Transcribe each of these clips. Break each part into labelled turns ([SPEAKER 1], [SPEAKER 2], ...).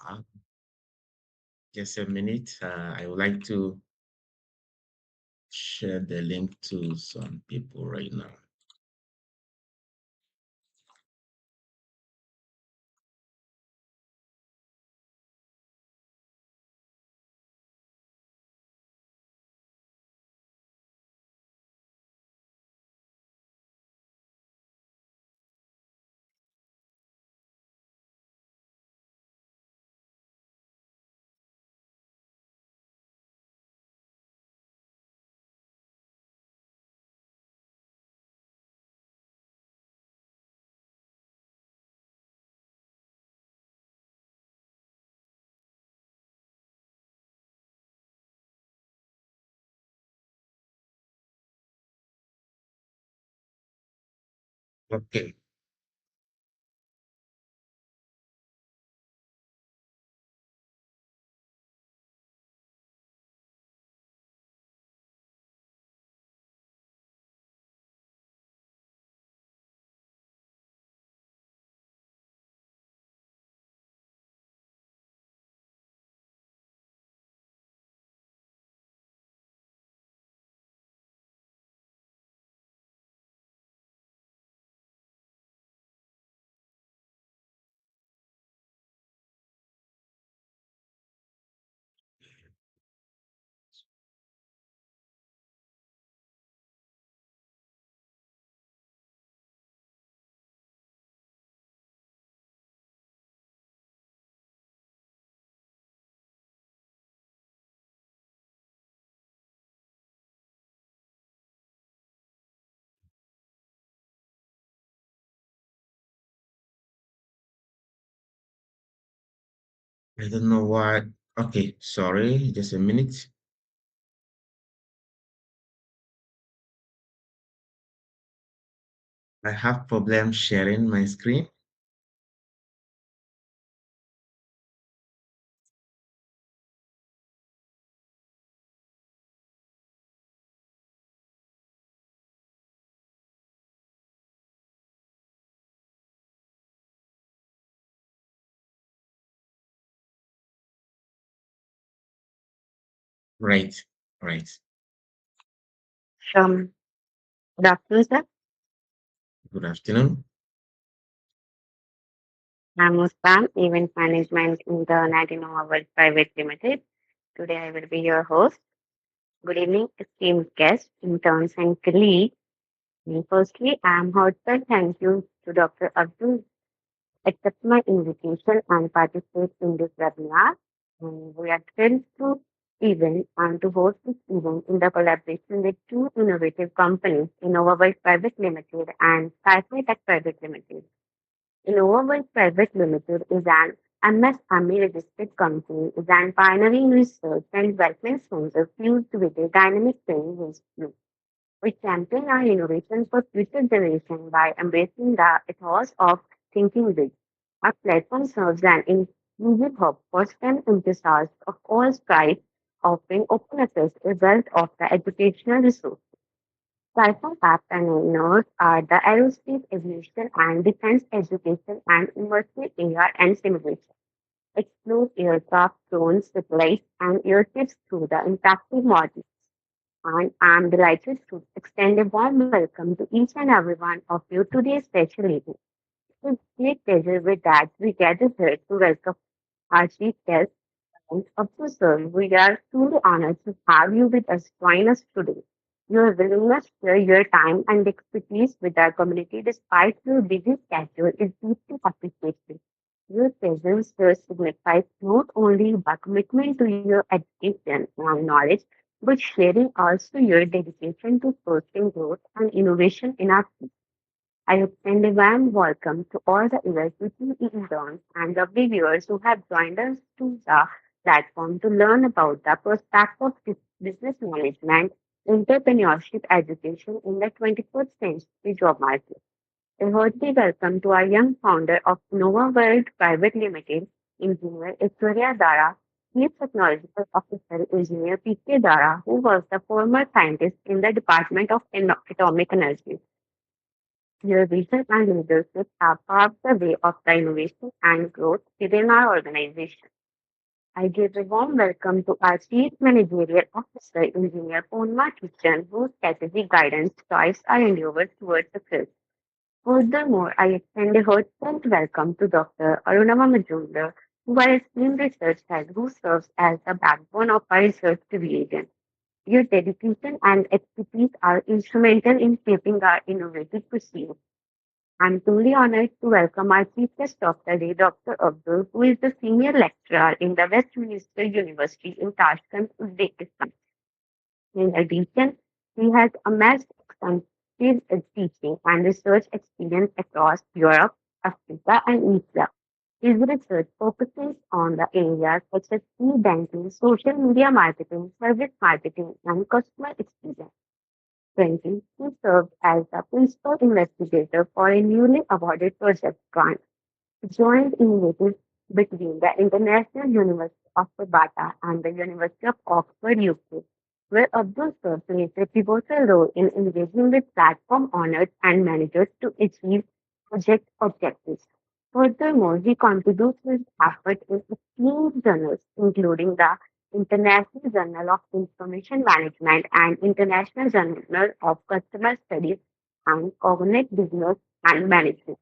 [SPEAKER 1] Uh, just a minute. I would like to share the link to some people right now. Okay. I don't know why. Okay, sorry, just a minute. I have problem sharing my screen. Right, right.
[SPEAKER 2] Um, Good afternoon, sir.
[SPEAKER 1] Good afternoon.
[SPEAKER 2] I'm Muskan, Event Management Intern at InnovaWorld Private Limited. Today I will be your host. Good evening, esteemed guests, interns, and colleagues. And firstly, I am heartfelt thank you to Dr. Abdul accept my invitation and participate in this webinar. And we are thrilled to to host this event in the collaboration with two innovative companies, InnovaWorld Private Limited and Sci-Fi Tech Private Limited. InnovaWorld Private Limited is an MSME registered company, is an pioneering research and development center fused with a dynamic training institute. We champion our innovation for future generations by embracing the ethos of thinking big. Our platform serves an inclusive hub for STEM enthusiasts of all stripes, offering open access to a wealth of the educational resources. Platform partners are the aerospace, aviation, and defense education and immersive AR and simulation. Explore aircraft, drones, satellites, and airships through the interactive modules. And I'm delighted to extend a warm welcome to each and every one of you today's special evening. It's a great pleasure with that we gather here to welcome our chief guest, and Abdul sir. We are truly honored to have you with us, join us today. Your willingness to share your time and expertise with our community despite your busy schedule is deeply appreciated. Your presence here signifies not only the commitment to your education and knowledge, but sharing also your dedication to fostering growth and innovation in our field. I extend a warm welcome to all the university interns and lovely viewers who have joined us to the platform to learn about the prospect of business management, entrepreneurship education in the 21st century job market. A hearty welcome to our young founder of Nova World Private Limited, Engineer Aishwarya Dara, Chief Technological Officer Engineer P.K. Dara, who was the former scientist in the Department of Atomic Energy. Your vision and leadership have paved the way of the innovation and growth within our organization. I give a warm welcome to our Chief Managerial Officer, Engineer Poonma Kitchen, whose strategic guidance drives our endeavors towards success. Furthermore, I extend a heartfelt welcome to Dr. Arunama Majumdar, who are a esteemed research head who serves as the backbone of our research division. Your dedication and expertise are instrumental in shaping our innovative pursuits. I'm truly honored to welcome our chief guest of the day, Dr. Abdul, who is the senior lecturer in the Westminster University in Tashkent, Uzbekistan. In addition, he has amassed extensive teaching and research experience across Europe, Africa, and Asia. His research focuses on the areas such as e-banking, social media marketing, service marketing, and customer experience. Currently, he serves as the principal investigator for a newly awarded project grant joint initiative between the International University of Sabata and the University of Oxford, UK, where Abdul Sir plays a pivotal role in engaging with platform owners and managers to achieve project objectives. Furthermore, he contributes his effort in esteemed journals, including the International Journal of Information Management and International Journal of Customer Studies and Cognate Business and Management.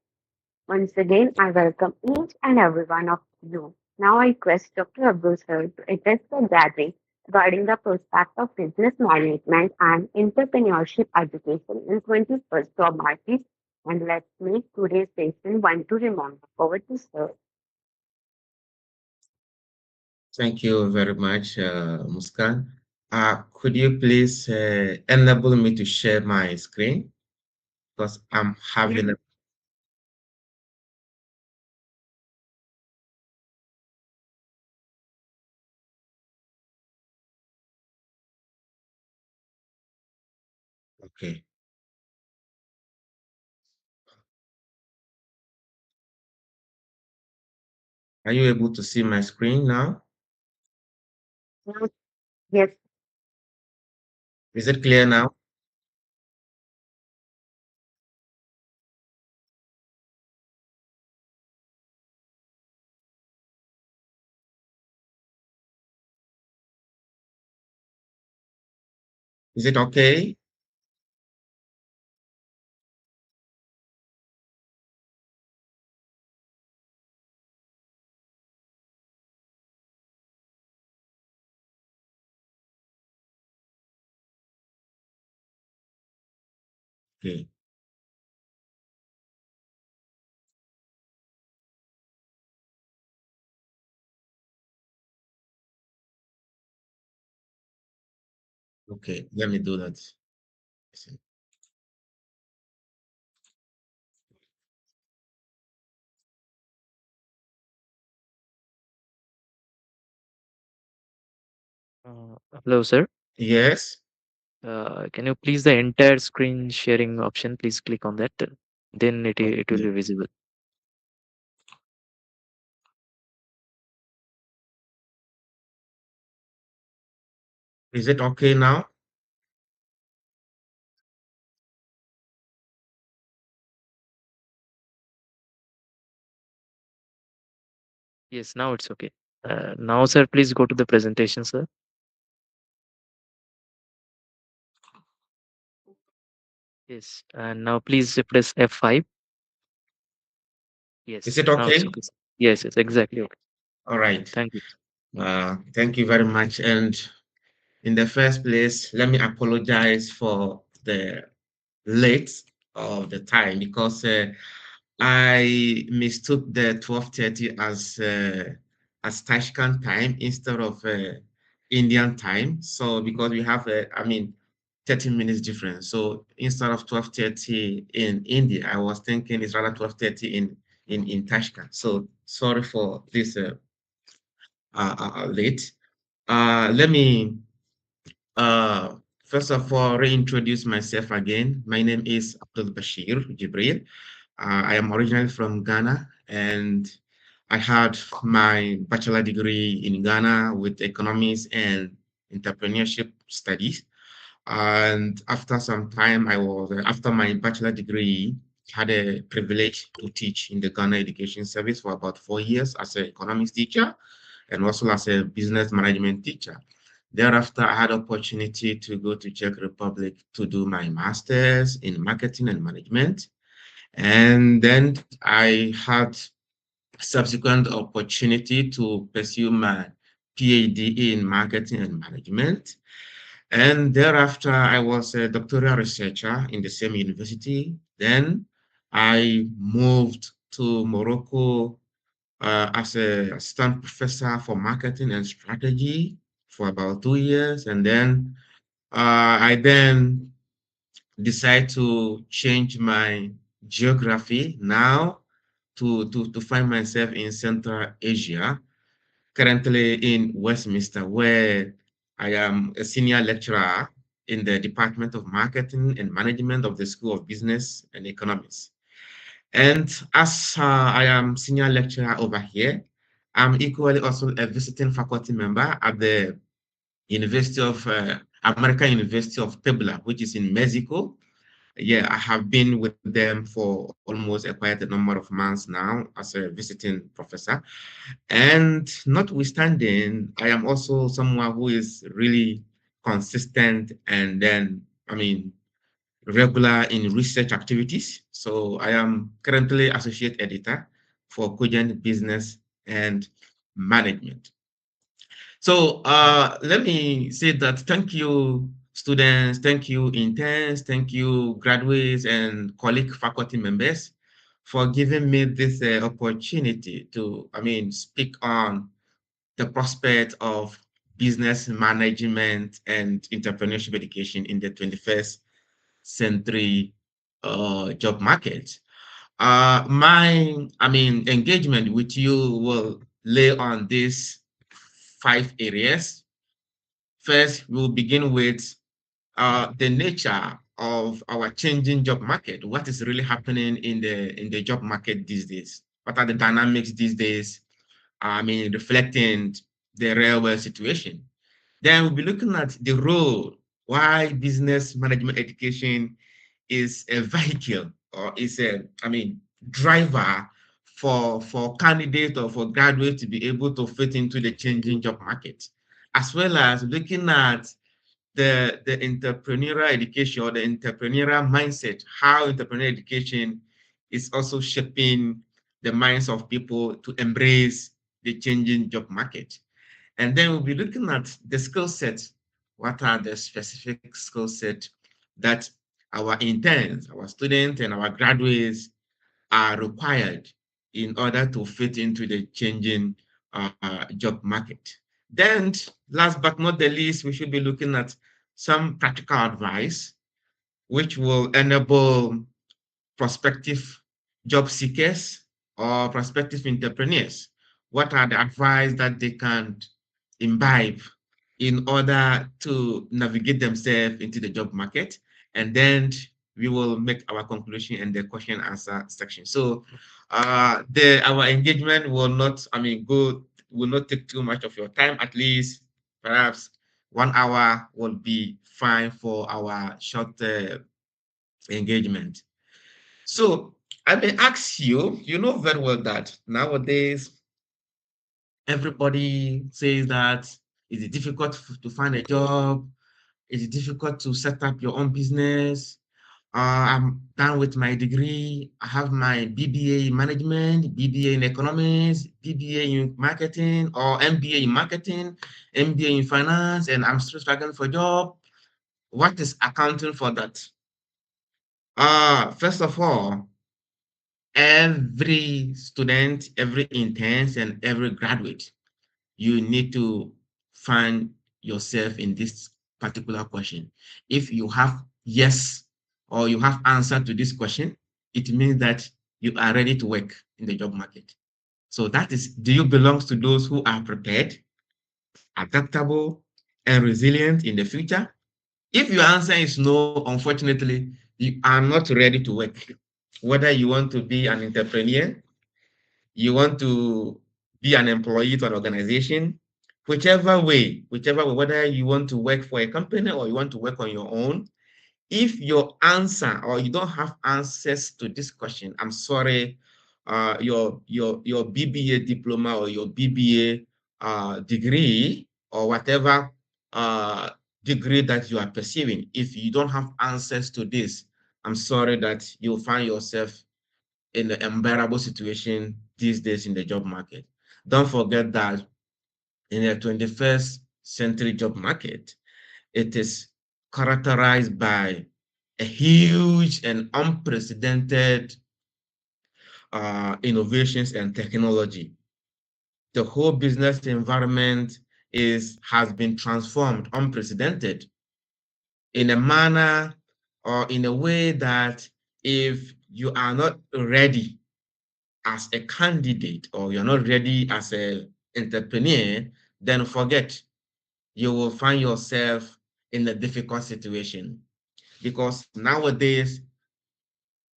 [SPEAKER 2] Once again, I welcome each and every one of you. Now I request Dr. Abdul Sir to address the gathering regarding the prospect of business management and entrepreneurship education in 21st job market. And let's make today's session one to remember. Over to Sir.
[SPEAKER 1] Thank you very much, Muskan. Could you please enable me to share my screen? Because I'm having a, okay. Are you able to see my screen now?
[SPEAKER 2] Yes,
[SPEAKER 1] Is it clear now? Is it okay? Okay. Okay. Let me do that.
[SPEAKER 3] Hello, sir.
[SPEAKER 1] Yes.
[SPEAKER 3] Can you please the entire screen sharing option? Please click on that. Then it will
[SPEAKER 1] Okay.
[SPEAKER 3] be visible.
[SPEAKER 1] Is it okay now?
[SPEAKER 3] Yes, now it's okay. Now, sir, please go to the presentation, sir. Yes, and now please press F5.
[SPEAKER 1] Is
[SPEAKER 3] Yes,
[SPEAKER 1] it
[SPEAKER 3] now it's
[SPEAKER 1] okay?
[SPEAKER 3] okay, sir. Yes, yes, exactly okay.
[SPEAKER 1] All right.
[SPEAKER 3] Thank you.
[SPEAKER 1] Thank you very much. And in the first place, let me apologize for the late of the time because I mistook the 12:30 as Tashkent time instead of Indian time. So because we have I mean 30 minutes difference. So instead of 12:30 in India, I was thinking it's rather 12:30 in Tashkent. So sorry for this late. Let me uh, first of all reintroduce myself again. My name is Abdul Bashir Jibril. I am originally from Ghana, and I had my bachelor degree in Ghana with economics and entrepreneurship studies. And after some time, after my bachelor degree, had a privilege to teach in the Ghana Education Service for about 4 years as an economics teacher and also as a business management teacher. Thereafter, I had opportunity to go to Czech Republic to do my master's in marketing and management. And then I had subsequent opportunity to pursue my PhD in marketing and management. And thereafter, I was a doctoral researcher in the same university. Then I moved to Morocco as a assistant professor for marketing and strategy for about 2 years. And then I then decided to change my geography now to find myself in Central Asia, currently in Westminster, where I am a senior lecturer in the Department of Marketing and Management of the School of Business and Economics. And as I am senior lecturer over here, I'm equally also a visiting faculty member at the University of American University of Puebla, which is in Mexico. Yeah, I have been with them for almost quite a number of months now as a visiting professor. And notwithstanding, I am also someone who is really consistent and then, I mean, regular in research activities. So I am currently associate editor for Cogent Business and Management. So let me say that thank you, students, thank you, interns, thank you, graduates, and colleague faculty members for giving me this opportunity to, I mean, speak on the prospect of business management and entrepreneurship education in the 21st century job market. I mean, engagement with you will lay on these 5 areas. First, we'll begin with the nature of our changing job market. What is really happening in the job market these days? What are the dynamics these days? I mean, reflecting the real world situation. Then we'll be looking at the role why business management education is a vehicle or is a, I mean, driver for candidate or for graduate to be able to fit into the changing job market, as well as looking at the entrepreneurial education or the entrepreneurial mindset, how entrepreneurial education is also shaping the minds of people to embrace the changing job market. And then we'll be looking at the skill sets. What are the specific skill sets that our interns, our students, and our graduates are required in order to fit into the changing job market? Then, last but not the least, we should be looking at some practical advice which will enable prospective job seekers or prospective entrepreneurs. What are the advice that they can imbibe in order to navigate themselves into the job market? And then we will make our conclusion in the question answer section. So the our engagement will not, I mean, will not take too much of your time. At least perhaps 1 hour will be fine for our short engagement. So I may ask you, you know very well that nowadays everybody says that it's difficult to find a job, it's difficult to set up your own business. I'm done with my degree. I have my BBA in management, BBA in economics, BBA in marketing, or MBA in marketing, MBA in finance, and I'm still struggling for a job. What is accounting for that? First of all, every student, every intern, and every graduate, you need to find yourself in this particular question. If you have yes or you have answer to this question, it means that you are ready to work in the job market. So that is, do you belong to those who are prepared, adaptable, and resilient in the future? If your answer is no, unfortunately, you are not ready to work. Whether you want to be an entrepreneur, you want to be an employee to an organization, whichever way, whether you want to work for a company or you want to work on your own, If your answer or you don't have answers to this question, I'm sorry, your BBA diploma or your BBA degree or whatever uh, degree that you are pursuing, if you don't have answers to this, I'm sorry that you'll find yourself in an unbearable situation these days in the job market. Don't forget that in the 21st century job market, it is characterized by a huge and unprecedented innovations and technology. The whole business environment has been transformed, unprecedented, in a manner or in a way that if you are not ready as a candidate or you're not ready as an entrepreneur, then forget, you will find yourself in a difficult situation. Because nowadays,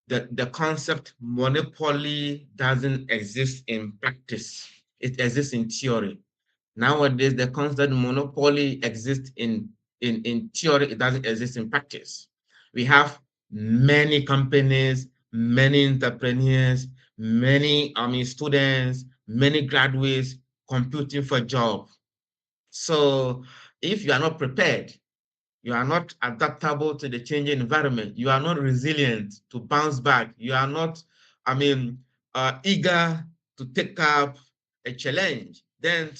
[SPEAKER 1] the concept monopoly doesn't exist in practice. It exists in theory. Nowadays, the concept monopoly exists in theory, it doesn't exist in practice. We have many companies, many entrepreneurs, many students, many graduates competing for job. So if you are not prepared, you are not adaptable to the changing environment, you are not resilient to bounce back, you are not, I mean, eager to take up a challenge, then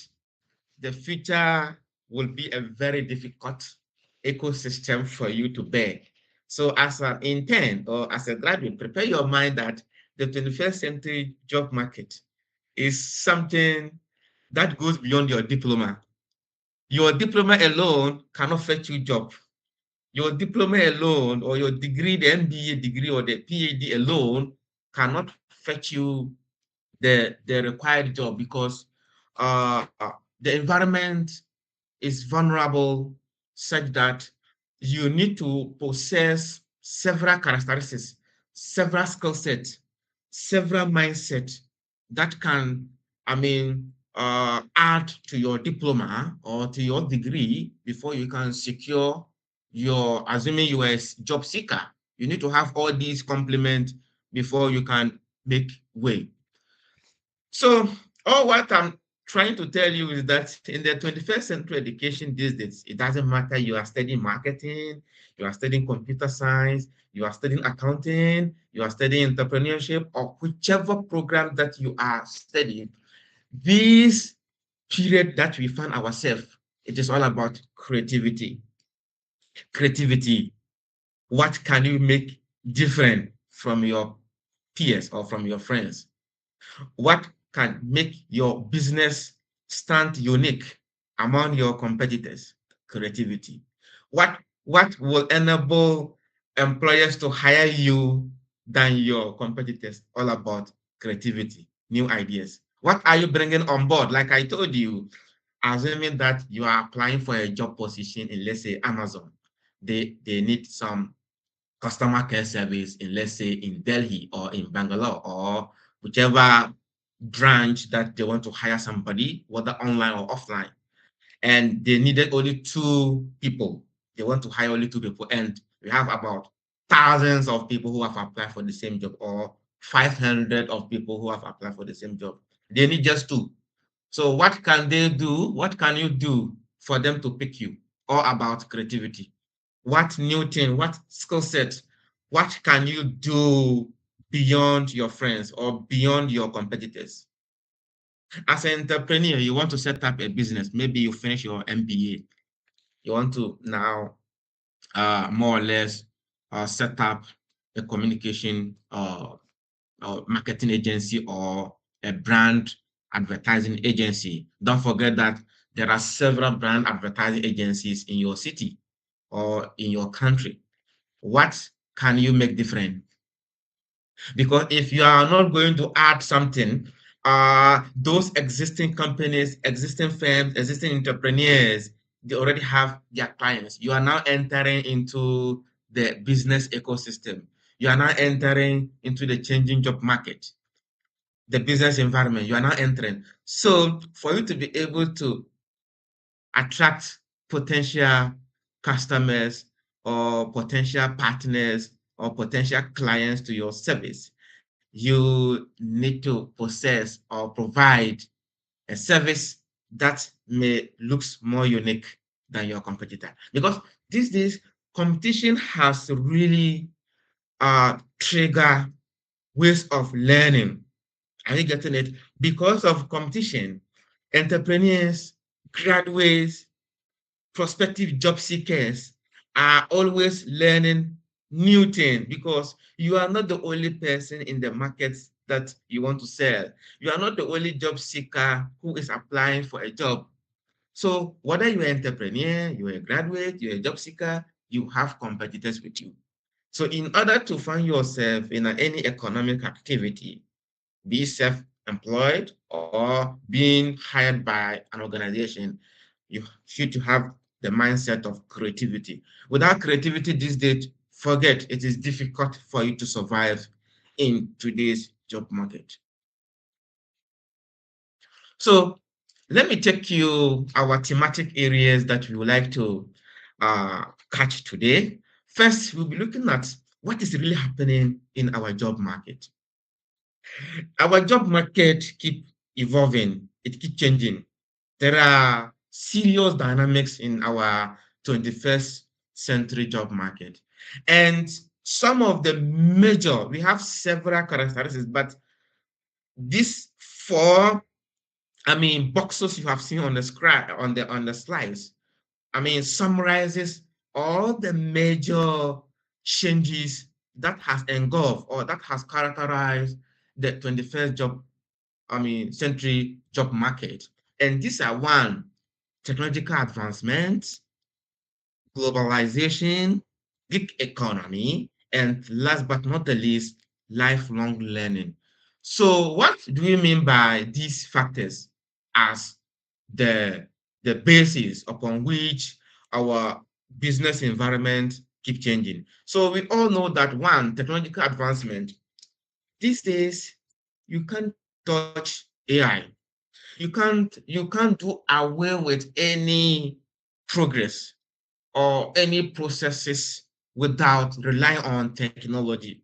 [SPEAKER 1] the future will be a very difficult ecosystem for you to bear. So as an intern or as a graduate, prepare your mind that the 21st century job market is something that goes beyond your diploma. Your diploma alone cannot fetch you job. Your diploma alone or your degree, the MBA degree or the PhD alone cannot fetch you the required job because the environment is vulnerable such that you need to possess several characteristics, several skill sets, several mindsets that can, add to your diploma or to your degree before you can secure your, assuming you are a job seeker. You need to have all these complements before you can make way. So all what I'm trying to tell you is that in the 21st century education these days, it doesn't matter you are studying marketing, you are studying computer science, you are studying accounting, you are studying entrepreneurship, or whichever program that you are studying, this period that we find ourselves, it is all about creativity. Creativity. What can you make different from your peers or from your friends? What can make your business stand unique among your competitors? Creativity. What will enable employers to hire you than your competitors? All about creativity, new ideas. What are you bringing on board? Like I told you, assuming that you are applying for a job position in, let's say, Amazon, they need some customer care service in, let's say, in Delhi or in Bangalore or whichever branch that they want to hire somebody, whether online or offline. And they needed only two people. They want to hire only two people. And we have about thousands of people who have applied for the same job or 500 of people who have applied for the same job. They need just two. So what can they do? What can you do for them to pick you? All about creativity. What new thing, what skill set, what can you do beyond your friends or beyond your competitors? As an entrepreneur, you want to set up a business. Maybe you finish your MBA. You want to now more or less set up a communication or marketing agency or a brand advertising agency. Don't forget that there are several brand advertising agencies in your city or in your country. What can you make different? Because if you are not going to add something, those existing companies, existing firms, existing entrepreneurs, they already have their clients. You are now entering into the business ecosystem. You are now entering into the changing job market, the business environment. You are now entering. So for you to be able to attract potential customers, or potential partners or potential clients to your service, you need to possess or provide a service that may looks more unique than your competitor. Because these days, competition has really trigger ways of learning. Are you getting it? Because of competition, entrepreneurs, graduates, prospective job seekers are always learning new things because you are not the only person in the markets that you want to sell. You are not the only job seeker who is applying for a job. So whether you're an entrepreneur, you're a graduate, you're a job seeker, you have competitors with you. So in order to find yourself in any economic activity, be self-employed or being hired by an organization, you should have the mindset of creativity. Without creativity these days, forget it is difficult for you to survive in today's job market. So let me take you our thematic areas that we would like to catch today. First, we'll be looking at what is really happening in our job market. Our job market keep evolving, it keep changing. There are serious dynamics in our 21st century job market. And some of the major, we have several characteristics, but these four, boxes you have seen on the screen on the slides, summarizes all the major changes that has engulfed or that has characterized the 21st century job market. And these are one, technological advancement, globalization, gig economy, and last but not the least, lifelong learning. So what do we mean by these factors as the, the basis upon which our business environment keep changing? So we all know that one, technological advancement. These days, you can't touch AI. You can't do away with any progress or any processes without relying on technology.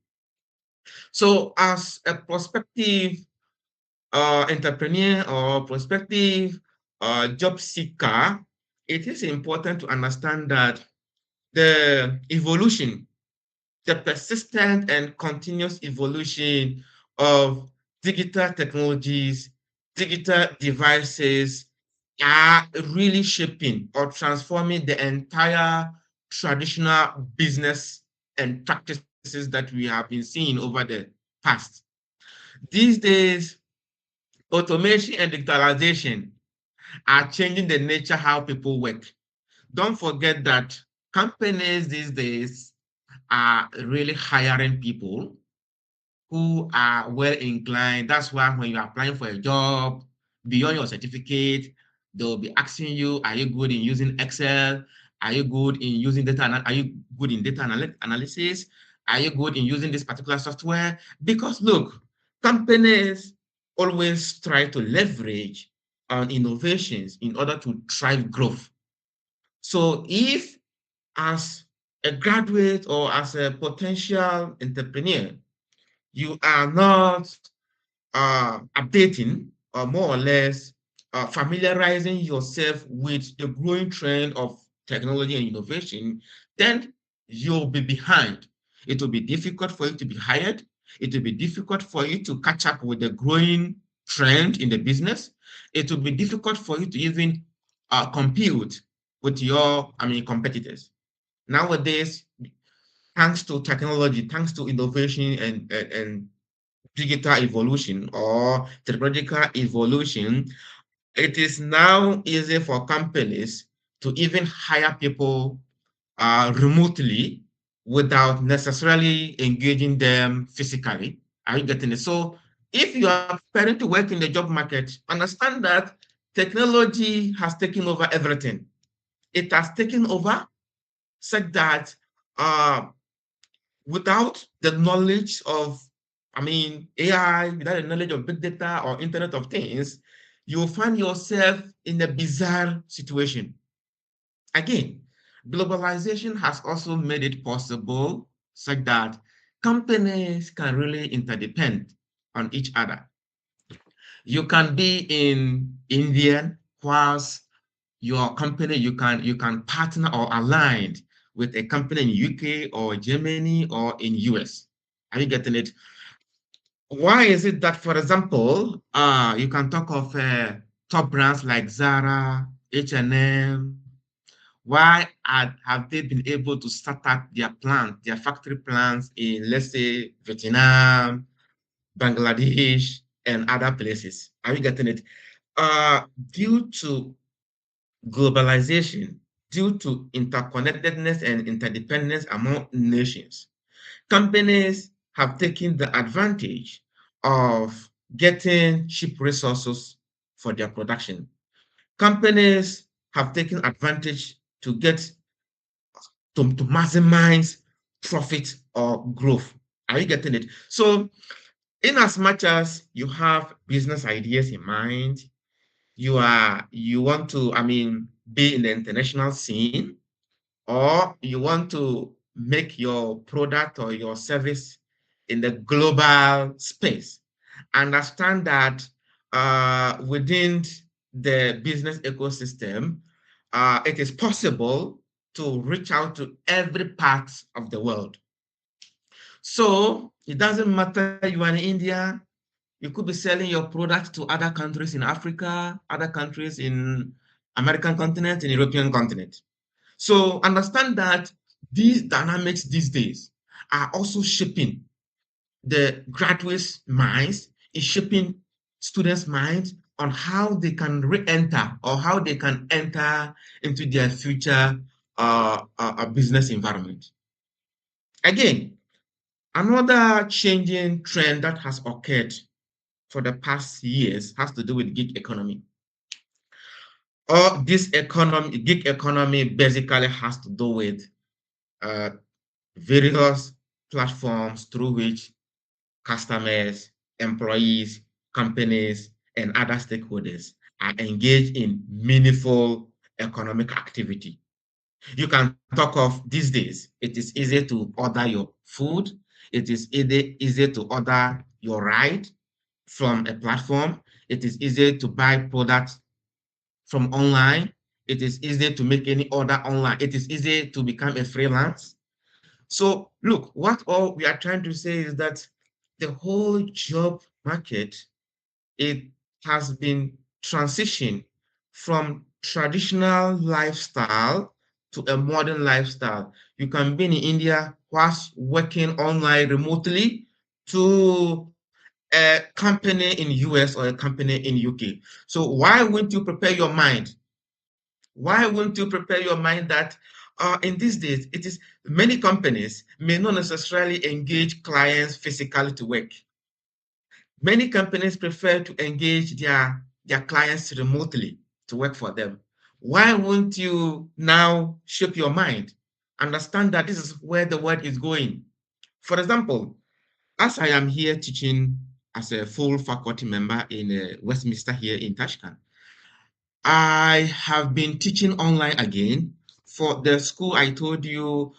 [SPEAKER 1] So as a prospective entrepreneur or prospective job seeker, it is important to understand that the evolution, the persistent and continuous evolution of digital technologies, digital devices are really shaping or transforming the entire traditional business and practices that we have been seeing over the past. These days, automation and digitalization are changing the nature how people work. Don't forget that companies these days are really hiring people who are well inclined. That's why when you're applying for a job, beyond your certificate, they'll be asking you, are you good in using Excel? Are you good in using are you good in analysis? Are you good in using this particular software? Because look, companies always try to leverage on innovations in order to drive growth. So if as a graduate or as a potential entrepreneur, you are not updating or more or less familiarizing yourself with the growing trend of technology and innovation, then you'll be behind. It will be difficult for you to be hired. It will be difficult for you to catch up with the growing trend in the business. It will be difficult for you to even compete with your, competitors. Nowadays, thanks to technology, thanks to innovation and digital evolution or technological evolution, it is now easy for companies to even hire people remotely without necessarily engaging them physically. Are you getting it? So if you are preparing to work in the job market, understand that technology has taken over everything. It has taken over such that uh, without the knowledge of, AI, without the knowledge of big data or Internet of Things, you'll find yourself in a bizarre situation. Again, Globalization has also made it possible such that companies can really interdepend on each other. You can be in India, whilst your company you can partner or align with a company in UK or Germany or in US. Are you getting it? Why is it that, for example, you can talk of top brands like Zara, H&M? Why have they been able to start up their factory plants in, let's say, Vietnam, Bangladesh, and other places? Are you getting it? Due to globalization, due to interconnectedness and interdependence among nations, companies have taken the advantage of getting cheap resources for their production. Companies have taken advantage to get to maximize profit or growth. Are you getting it? So, in as much as you have business ideas in mind, you want to, be in the international scene, or you want to make your product or your service in the global space. Understand that within the business ecosystem, it is possible to reach out to every part of the world. So it doesn't matter you are in India, you could be selling your product to other countries in Africa, other countries in American continent, in European continent. So understand that these dynamics these days are also shaping the graduates' minds, is shaping students' minds on how they can re-enter or how they can enter into their future business environment. Again, another changing trend that has occurred for the past years has to do with gig economy. Or this economy, gig economy basically has to do with uh, various platforms through which customers, employees, companies, and other stakeholders are engaged in meaningful economic activity. You can talk of these days, it is easy to order your food, it is easy to order your ride from a platform, it is easy to buy products from online, it is easy to make any order online, it is easy to become a freelance. So look, what all we are trying to say is that the whole job market, it has been transitioned from traditional lifestyle to a modern lifestyle. You can be in India whilst working online remotely to a company in US or a company in UK. So why wouldn't you prepare your mind? Why wouldn't you prepare your mind that in these days, it is many companies may not necessarily engage clients physically to work. Many companies prefer to engage their clients remotely to work for them. Why won't you now shape your mind? Understand that this is where the world is going. For example, as I am here teaching as a full faculty member in Westminster here in Tashkent, I have been teaching online again for the school I told you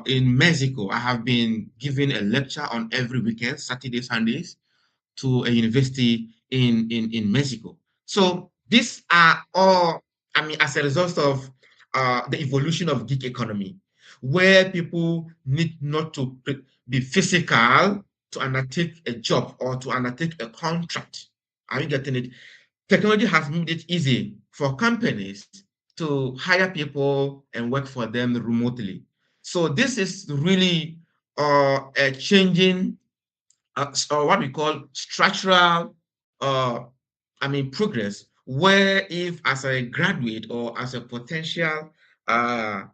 [SPEAKER 1] in Mexico. I have been giving a lecture on every weekend, Saturday, Sundays, to a university in Mexico. So these are all, as a result of the evolution of gig economy, where people need not to be physical to undertake a job or to undertake a contract. Are you getting it? Technology has made it easy for companies to hire people and work for them remotely. So this is really a changing or what we call structural uh, progress, where if as a graduate or as a potential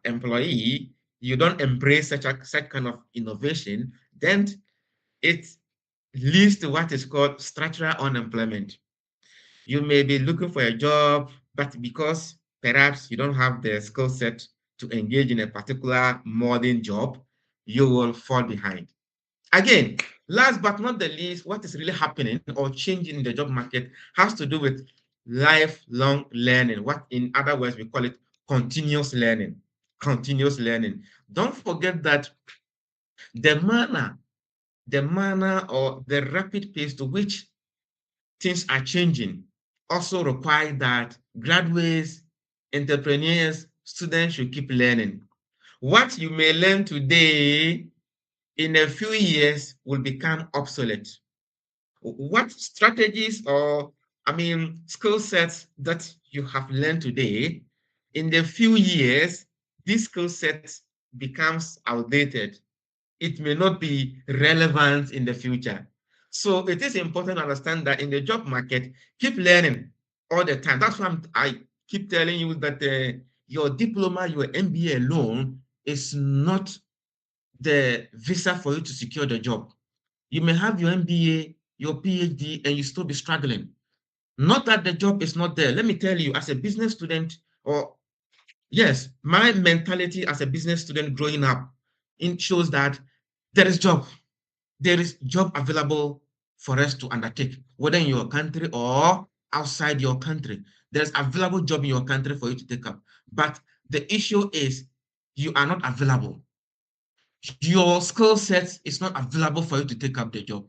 [SPEAKER 1] employee, you don't embrace such kind of innovation, then it leads to what is called structural unemployment. You may be looking for a job, but because perhaps you don't have the skill set to engage in a particular modern job, you will fall behind. Again, last but not the least, what is really happening or changing in the job market has to do with lifelong learning. What, in other words, we call it continuous learning. continuous learning. Don't forget that the manner, the manner or the rapid pace to which things are changing also require that graduates, entrepreneurs, students should keep learning. What you may learn today in a few years will become obsolete. What strategies or, skill sets that you have learned today, in the few years, these skill sets becomes outdated. It may not be relevant in the future. So it is important to understand that in the job market, keep learning all the time. That's why I keep telling you that your diploma, your MBA alone is not the visa for you to secure the job. You may have your MBA, your PhD, and you still be struggling. Not that the job is not there. Let me tell you, as a business student, or yes, my mentality as a business student growing up, it shows that there is job. There is job available for us to undertake, whether in your country or outside your country. There's available job in your country for you to take up. But the issue is you are not available. Your skill set is not available for you to take up the job.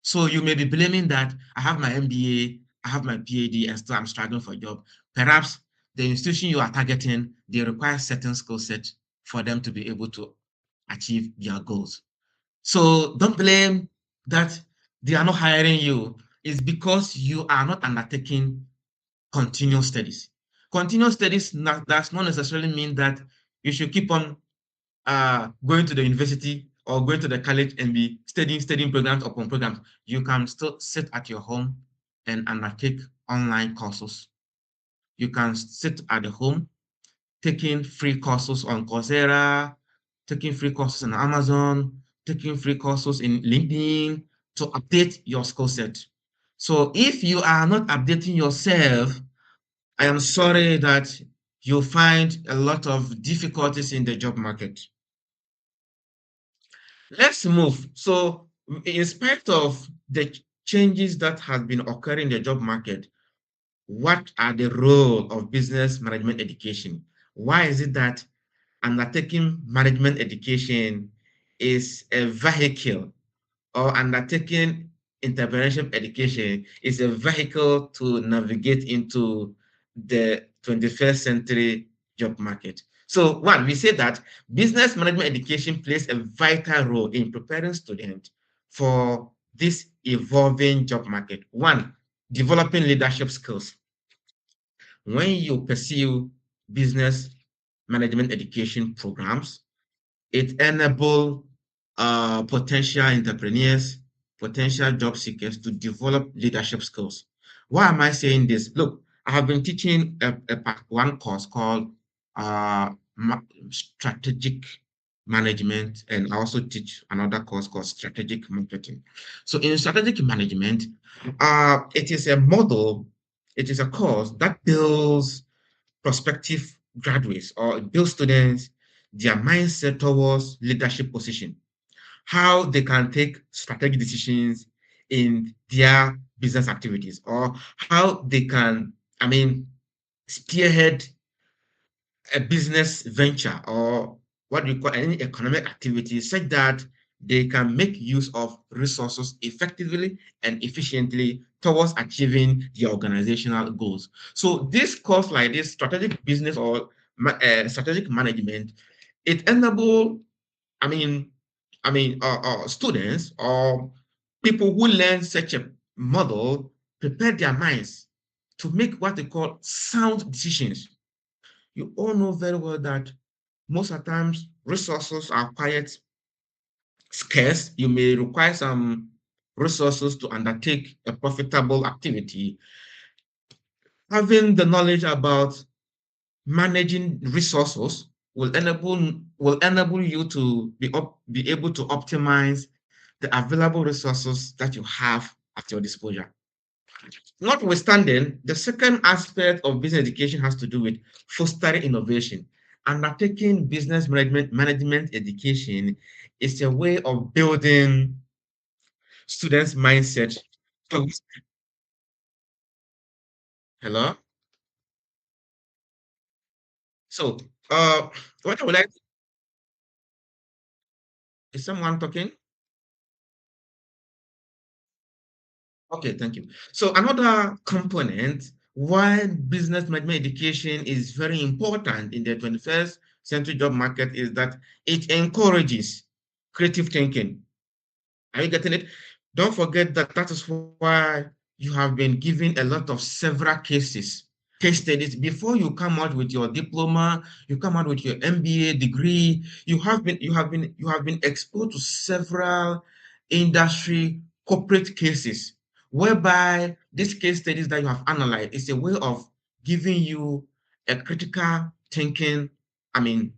[SPEAKER 1] So you may be blaming that I have my MBA, I have my PhD, and still I'm struggling for a job. Perhaps the institution you are targeting, they require certain skill set for them to be able to achieve their goals. So don't blame that they are not hiring you. It's because you are not undertaking continuous studies. Continuous studies does not necessarily mean that you should keep on going to the university or going to the college and be studying programs upon programs. You can still sit at your home and undertake online courses. You can sit at the home taking free courses on Coursera, taking free courses on Amazon, taking free courses in LinkedIn to update your skill set. So if you are not updating yourself, I am sorry that you'll find a lot of difficulties in the job market. Let's move. So, in spite of the changes that have been occurring in the job market, what are the role of business management education? Why is it that undertaking management education is a vehicle, or undertaking entrepreneurship education is a vehicle to navigate into the 21st century job market? So, one, we say that business management education plays a vital role in preparing students for this evolving job market. One, developing leadership skills. When you pursue business management education programs, it enables potential entrepreneurs, potential job seekers to develop leadership skills. Why am I saying this? Look, I have been teaching a part one course called uh, strategic management, and I also teach another course called strategic marketing. So in strategic management, it is a model, it is a course that builds prospective graduates or build students their mindset towards leadership position, how they can take strategic decisions in their business activities, or how they can, spearhead a business venture, or what we call any economic activity, such that they can make use of resources effectively and efficiently towards achieving their organizational goals. So this course like this, strategic business or strategic management, it enable, I mean, students or people who learn such a model prepare their minds to make what they call sound decisions. You all know very well that most of the times resources are quite scarce. You may require some resources to undertake a profitable activity. Having the knowledge about managing resources will enable you to be able to optimize the available resources that you have at your disposal. Notwithstanding, the second aspect of business education has to do with fostering innovation. Undertaking business management education is a way of building students' mindset. So, hello? So, uh, what I would like is someone talking? Okay, thank you. So another component why business management education is very important in the 21st century job market is that it encourages creative thinking. Are you getting it? Don't forget that that is why you have been given a lot of several case studies before you come out with your diploma, you come out with your MBA degree. You have been exposed to several industry corporate cases, whereby these case studies that you have analyzed is a way of giving you a critical thinking. I mean,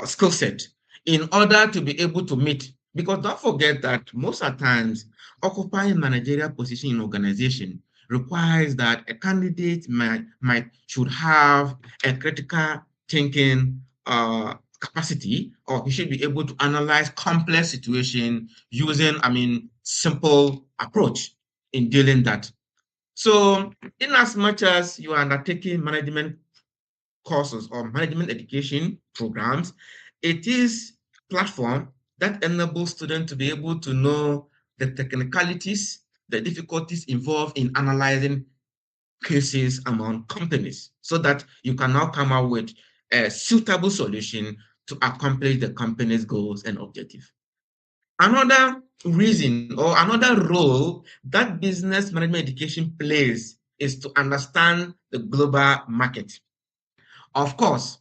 [SPEAKER 1] skill set in order to be able to meet. Because don't forget that most of the times, occupying managerial position in organization requires that a candidate might should have a critical thinking capacity, or he should be able to analyze complex situation using, simple approach in dealing that. So, in as much as you are undertaking management courses or management education programs, it is platform that enables students to be able to know the technicalities, the difficulties involved in analyzing cases among companies, so that you can now come out with a suitable solution to accomplish the company's goals and objectives. Another reason or another role that business management education plays is to understand the global market. Of course,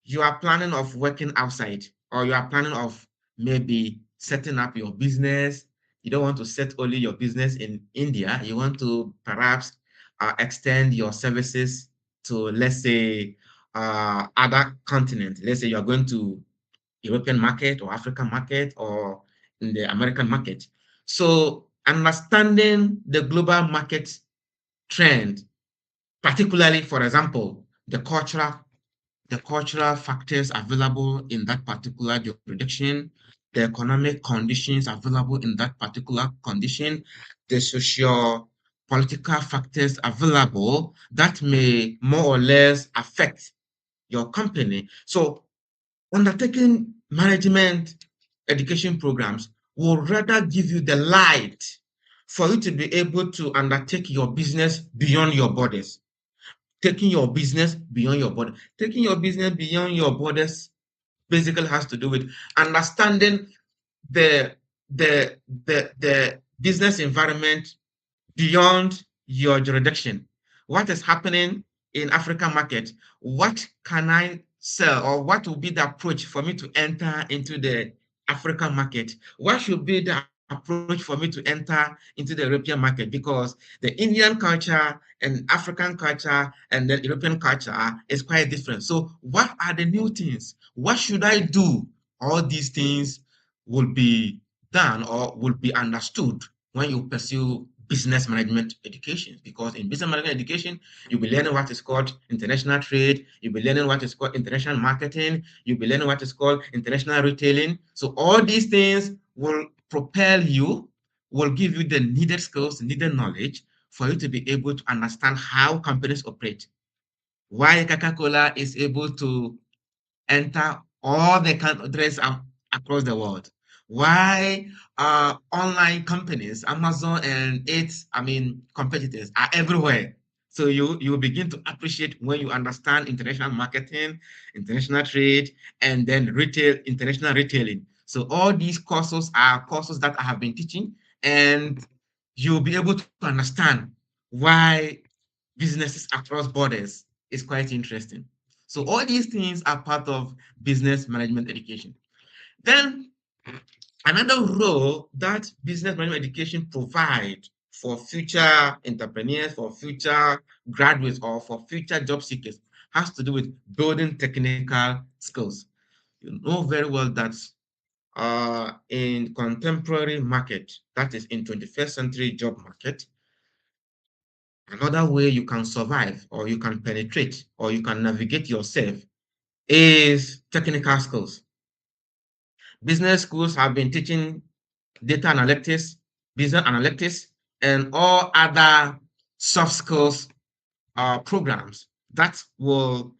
[SPEAKER 1] you are planning of working outside, or you are planning of maybe setting up your business. You don't want to set only your business in India. You want to perhaps extend your services to, let's say, other continents. Let's say you are going to European market or African market or in the American market. So understanding the global market trend, particularly, for example, the cultural factors available in that particular jurisdiction, the economic conditions available in that particular condition, the social political factors available that may more or less affect your company. So undertaking management education programs will rather give you the light for you to be able to undertake your business beyond your borders. Taking your business beyond your border. Taking your business beyond your borders basically has to do with understanding the the business environment beyond your jurisdiction. What is happening in African market? What can I sell, or what will be the approach for me to enter into the African market? What should be the approach for me to enter into the European market? Because the Indian culture and African culture and the European culture is quite different. So what are the new things? What should I do? All these things will be done or will be understood when you pursue business management education. Because in business management education, you'll be learning what is called international trade, you'll be learning what is called international marketing, you'll be learning what is called international retailing. So all these things will propel you, will give you the needed skills, needed knowledge for you to be able to understand how companies operate. Why Coca-Cola is able to enter all the countries across the world. Why online companies, Amazon and its, competitors are everywhere. So you begin to appreciate when you understand international marketing, international trade, and then international retailing. So all these courses are courses that I have been teaching, and you'll be able to understand why businesses across borders is quite interesting. So all these things are part of business management education. Then another role that business management education provide for future entrepreneurs, for future graduates, or for future job seekers has to do with building technical skills. You know very well that in contemporary market, that is in 21st century job market, another way you can survive, or you can penetrate, or you can navigate yourself is technical skills. Business schools have been teaching data analytics, business analytics, and all other soft skills programs that will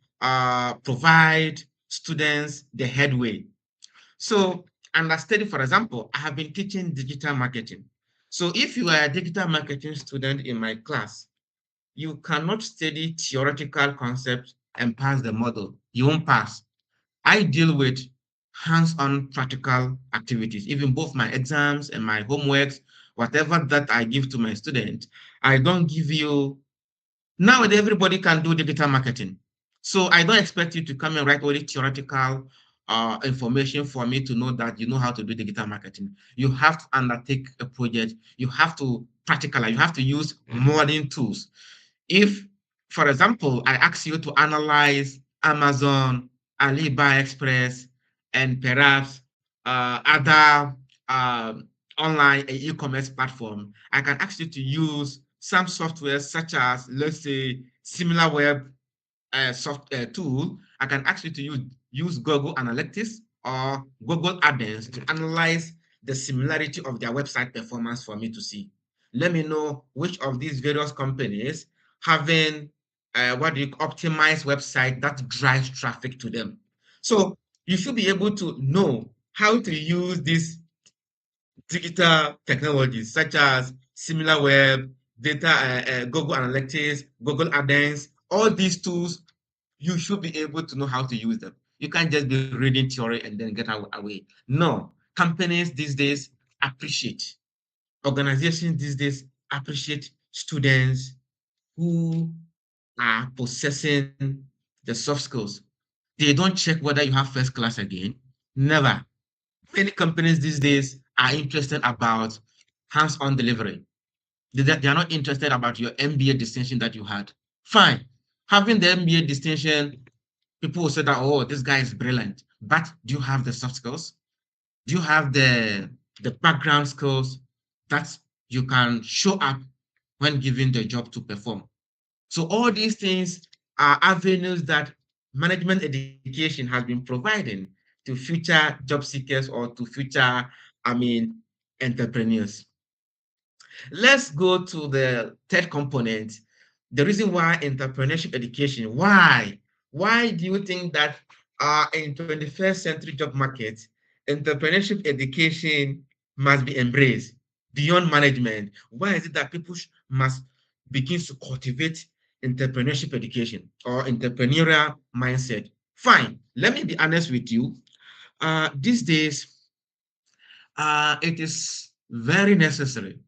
[SPEAKER 1] provide students the headway. So, and I study, for example, I have been teaching digital marketing. So if you are a digital marketing student in my class, you cannot study theoretical concepts and pass the model. You won't pass. I deal with hands-on practical activities, even both my exams and my homeworks, whatever that I give to my student. I don't give you Nowadays, everybody can do digital marketing. So I don't expect you to come and write only theoretical information for me to know that you know how to do digital marketing. You have to undertake a project. You have to practically, you have to use modern tools. If, for example, I ask you to analyze Amazon, Alibaba Express, and perhaps other uh, online e-commerce platform, I can ask you to use some software such as, let's say, SimilarWeb software tool. I can ask you to use Google Analytics or Google Ads to analyze the similarity of their website performance for me to see. Let me know which of these various companies having what do you optimize website that drives traffic to them. So you should be able to know how to use this digital technologies such as SimilarWeb, data, Google Analytics, Google Ads, all these tools, you should be able to know how to use them. You can't just be reading theory and then get away. No, companies these days appreciate, organizations these days appreciate students who are possessing the soft skills. They don't check whether you have first class again. Never. Many companies these days are interested about hands-on delivery. They are not interested about your MBA distinction that you had. Fine. Having the MBA distinction, people will say that, oh, this guy is brilliant. But do you have the soft skills? Do you have the background skills that you can show up when given the job to perform? So all these things are avenues that management education has been providing to future job seekers or to future, entrepreneurs. Let's go to the third component, the reason why entrepreneurship education. Why? Why do you think that in 21st century job market, entrepreneurship education must be embraced beyond management? Why is it that people must begin to cultivate entrepreneurship education or entrepreneurial mindset? Fine. Let me be honest with you. These days, it is very necessary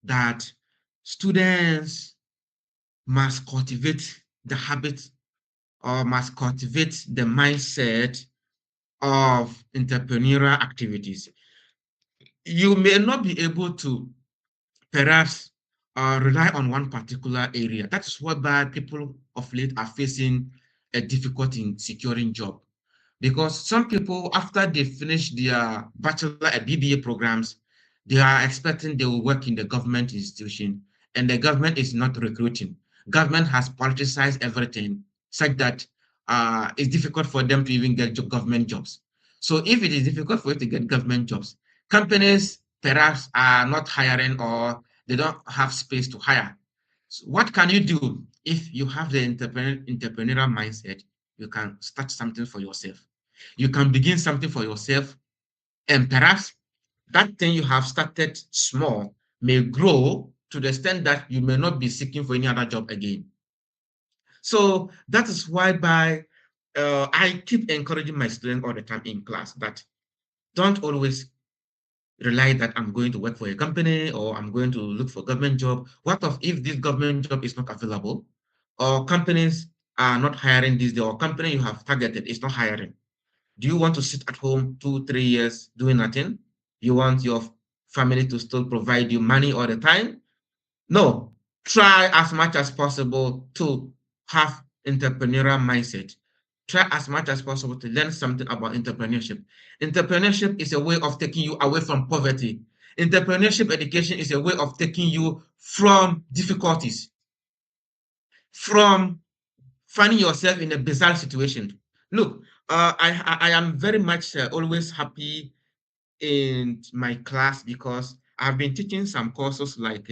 [SPEAKER 1] that students must cultivate the habit or must cultivate the mindset of entrepreneurial activities. You may not be able to perhaps rely on one particular area. That's whereby people of late are facing a difficulty in securing job. Because some people, after they finish their bachelor and BBA programs, they are expecting they will work in the government institution, and the government is not recruiting. Government has politicized everything such that it's difficult for them to even get government jobs. So if it is difficult for you to get government jobs, companies perhaps are not hiring or they don't have space to hire. So what can you do if you have the entrepreneurial mindset? You can start something for yourself. You can begin something for yourself, and perhaps that thing you have started small may grow to the extent that you may not be seeking for any other job again. So that is why I keep encouraging my students all the time in class that don't always rely that I'm going to work for a company or I'm going to look for a government job. What if this government job is not available, or companies are not hiring this day, or company you have targeted is not hiring? Do you want to sit at home 2, 3 years doing nothing? You want your family to still provide you money all the time? No. Try as much as possible to have entrepreneurial mindset. Try as much as possible to learn something about entrepreneurship. Entrepreneurship is a way of taking you away from poverty. Entrepreneurship education is a way of taking you from difficulties, from finding yourself in a bizarre situation. Look, I am very much always happy in my class because I've been teaching some courses like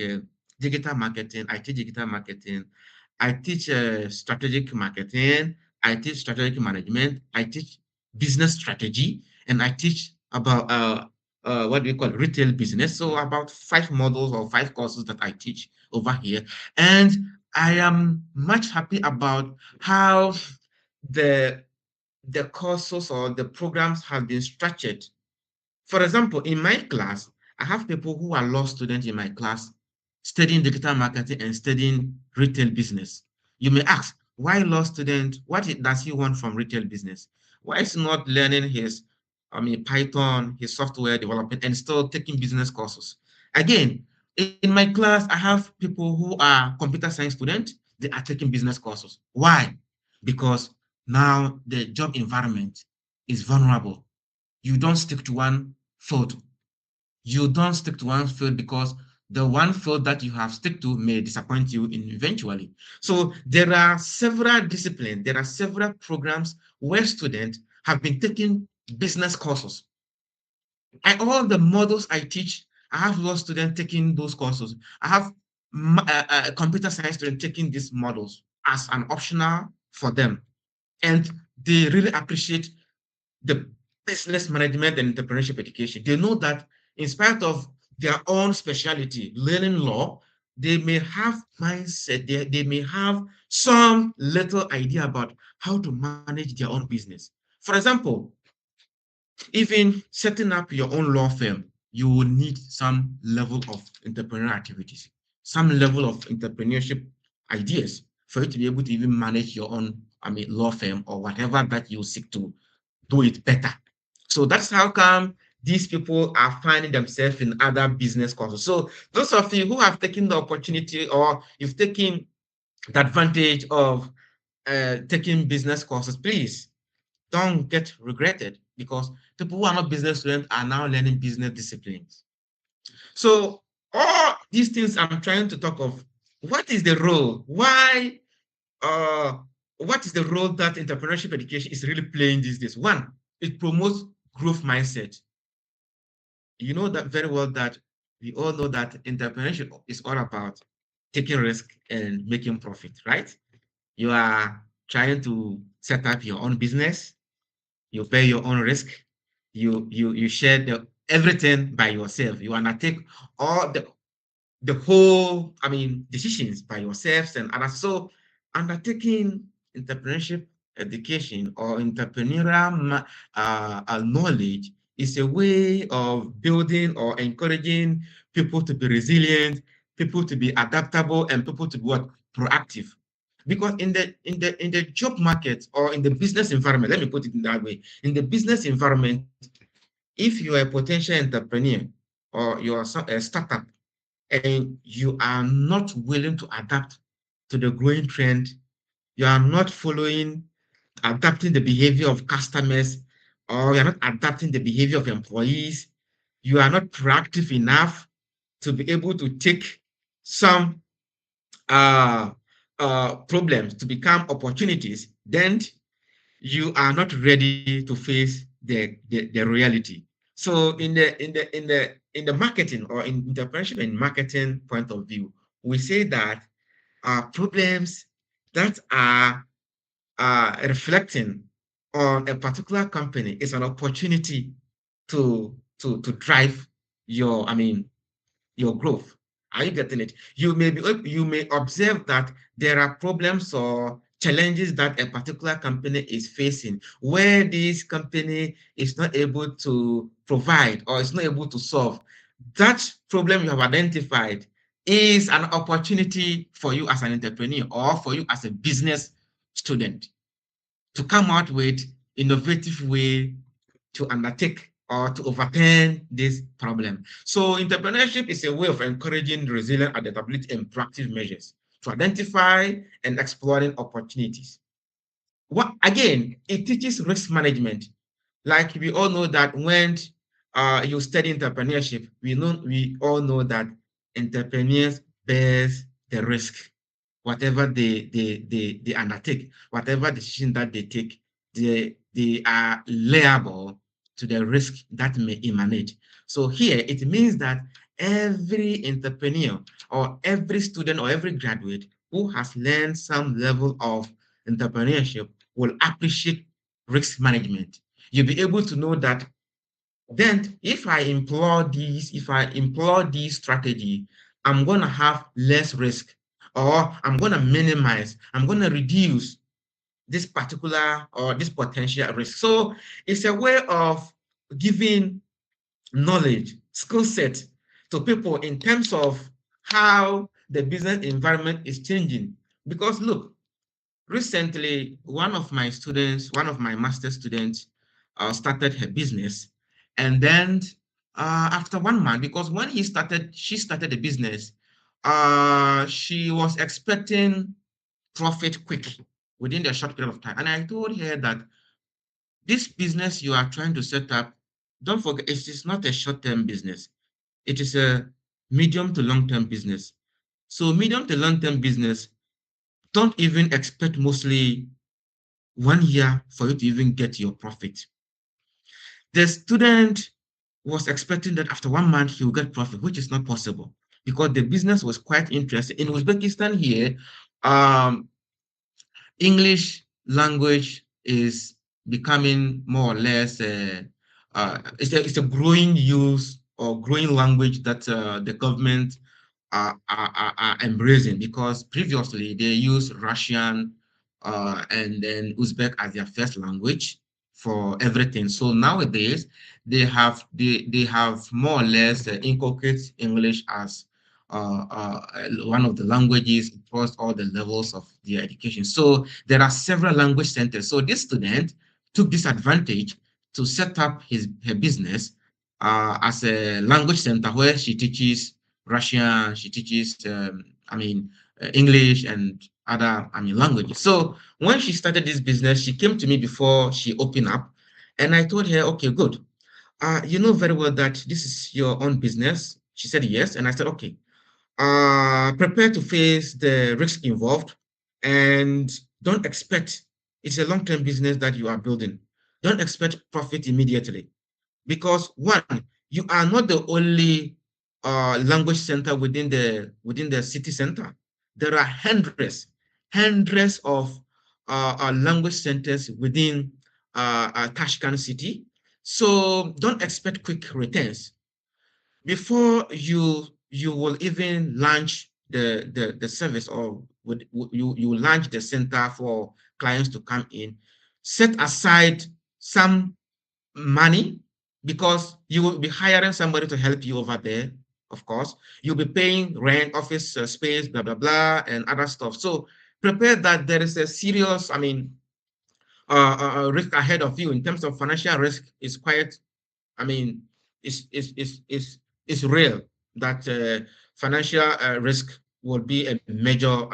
[SPEAKER 1] digital marketing. I teach digital marketing. I teach strategic marketing. I teach strategic management, I teach business strategy, and I teach about what we call retail business. So about 5 models or 5 courses that I teach over here. And I am much happy about how the the courses or the programs have been structured. For example, in my class, I have people who are law students in my class studying digital marketing and studying retail business. You may ask, why law student? Does he want from retail business? Why is he not learning Python, his software development, and still taking business courses? Again, in my class, I have people who are computer science students. They are taking business courses. Why? Because now the job environment is vulnerable. You don't stick to one field. You don't stick to one field because the one field that you have stick to may disappoint you in eventually. So there are several disciplines, there are several programs where students have been taking business courses. And all the models I teach, I have law students taking those courses. I have computer science students taking these models as an optional for them. And they really appreciate the business management and entrepreneurship education. They know that in spite of their own specialty, learning law, they may have mindset, they may have some little idea about how to manage their own business. For example, even setting up your own law firm, you will need some level of entrepreneurial activities, some level of entrepreneurship ideas for you to be able to even manage your own, law firm or whatever that you seek to do it better. So that's how come these people are finding themselves in other business courses. So those of you who have taken the opportunity or you've taken the advantage of taking business courses, please don't get regretted because people who are not business students are now learning business disciplines. So all these things I'm trying to talk of, what is the role? Uh, what is the role that entrepreneurship education is really playing these days? One, it promotes growth mindset. You know that very well that we all know that entrepreneurship is all about taking risk and making profit, right? You are trying to set up your own business, you bear your own risk, you share everything by yourself. You undertake all the whole, decisions by yourselves and others. So undertaking entrepreneurship education or entrepreneurial knowledge is a way of building or encouraging people to be resilient, people to be adaptable, and people to be what? Proactive. Because in the job market or in the business environment, let me put it in that way. In the business environment, if you are a potential entrepreneur or you're a startup and you are not willing to adapt to the growing trend, you are not following, adapting the behavior of customers, or you're not adapting the behavior of employees, you are not proactive enough to be able to take some uh, problems to become opportunities, then you are not ready to face the reality. So in the marketing or in entrepreneurship and marketing point of view, we say that problems that are reflecting on a particular company is an opportunity to drive your your growth. Are you getting it? You may observe that there are problems or challenges that a particular company is facing where this company is not able to provide or is not able to solve. That problem you have identified is an opportunity for you as an entrepreneur or for you as a business student to come out with innovative way to undertake or to overturn this problem. So entrepreneurship is a way of encouraging resilient adaptability and proactive measures to identify and exploring opportunities. What again, it teaches risk management. Like we all know that when you study entrepreneurship, we all know that entrepreneurs bears the risk. Whatever they undertake, whatever decision that they take, they are liable to the risk that may emanate. So here it means that every entrepreneur or every student or every graduate who has learned some level of entrepreneurship will appreciate risk management. You'll be able to know that then if I employ this strategy, I'm going to have less risk, or I'm going to minimize, I'm going to reduce this particular or this potential risk. So it's a way of giving knowledge, skill set to people in terms of how the business environment is changing. Because look, recently, one of my master students, started her business. And then after 1 month, because when she started the business, she was expecting profit quickly within the short period of time. And I told her that this business you are trying to set up, don't forget, it is not a short-term business. It is a medium to long-term business. So medium to long-term business, don't even expect mostly 1 year for you to even get your profit. The student was expecting that after 1 month he will get profit, which is not possible because the business was quite interesting. In Uzbekistan here, um, English language is becoming more or less it's a growing use or growing language that the government are embracing, because previously they used Russian and then Uzbek as their first language for everything. So nowadays they have more or less inculcate English as one of the languages across all the levels of their education. So there are several language centers. So this student took this advantage to set up her business as a language center where she teaches Russian, she teaches, English and other, languages. So when she started this business, she came to me before she opened up, and I told her, okay, good. You know very well that this is your own business. She said yes, and I said, okay. Prepare to face the risk involved, and don't expect it's a long-term business that you are building. Don't expect profit immediately, because one, you are not the only language center within the city center. There are hundreds of language centers within Tashkent city. So don't expect quick returns before you will even launch the service, or you launch the center for clients to come in. Set aside some money, because you will be hiring somebody to help you over there. Of course, you'll be paying rent, office space, blah blah blah, and other stuff. So prepare that there is a serious, risk ahead of you in terms of financial risk. Is quite, I mean, is real, that financial risk will be a major,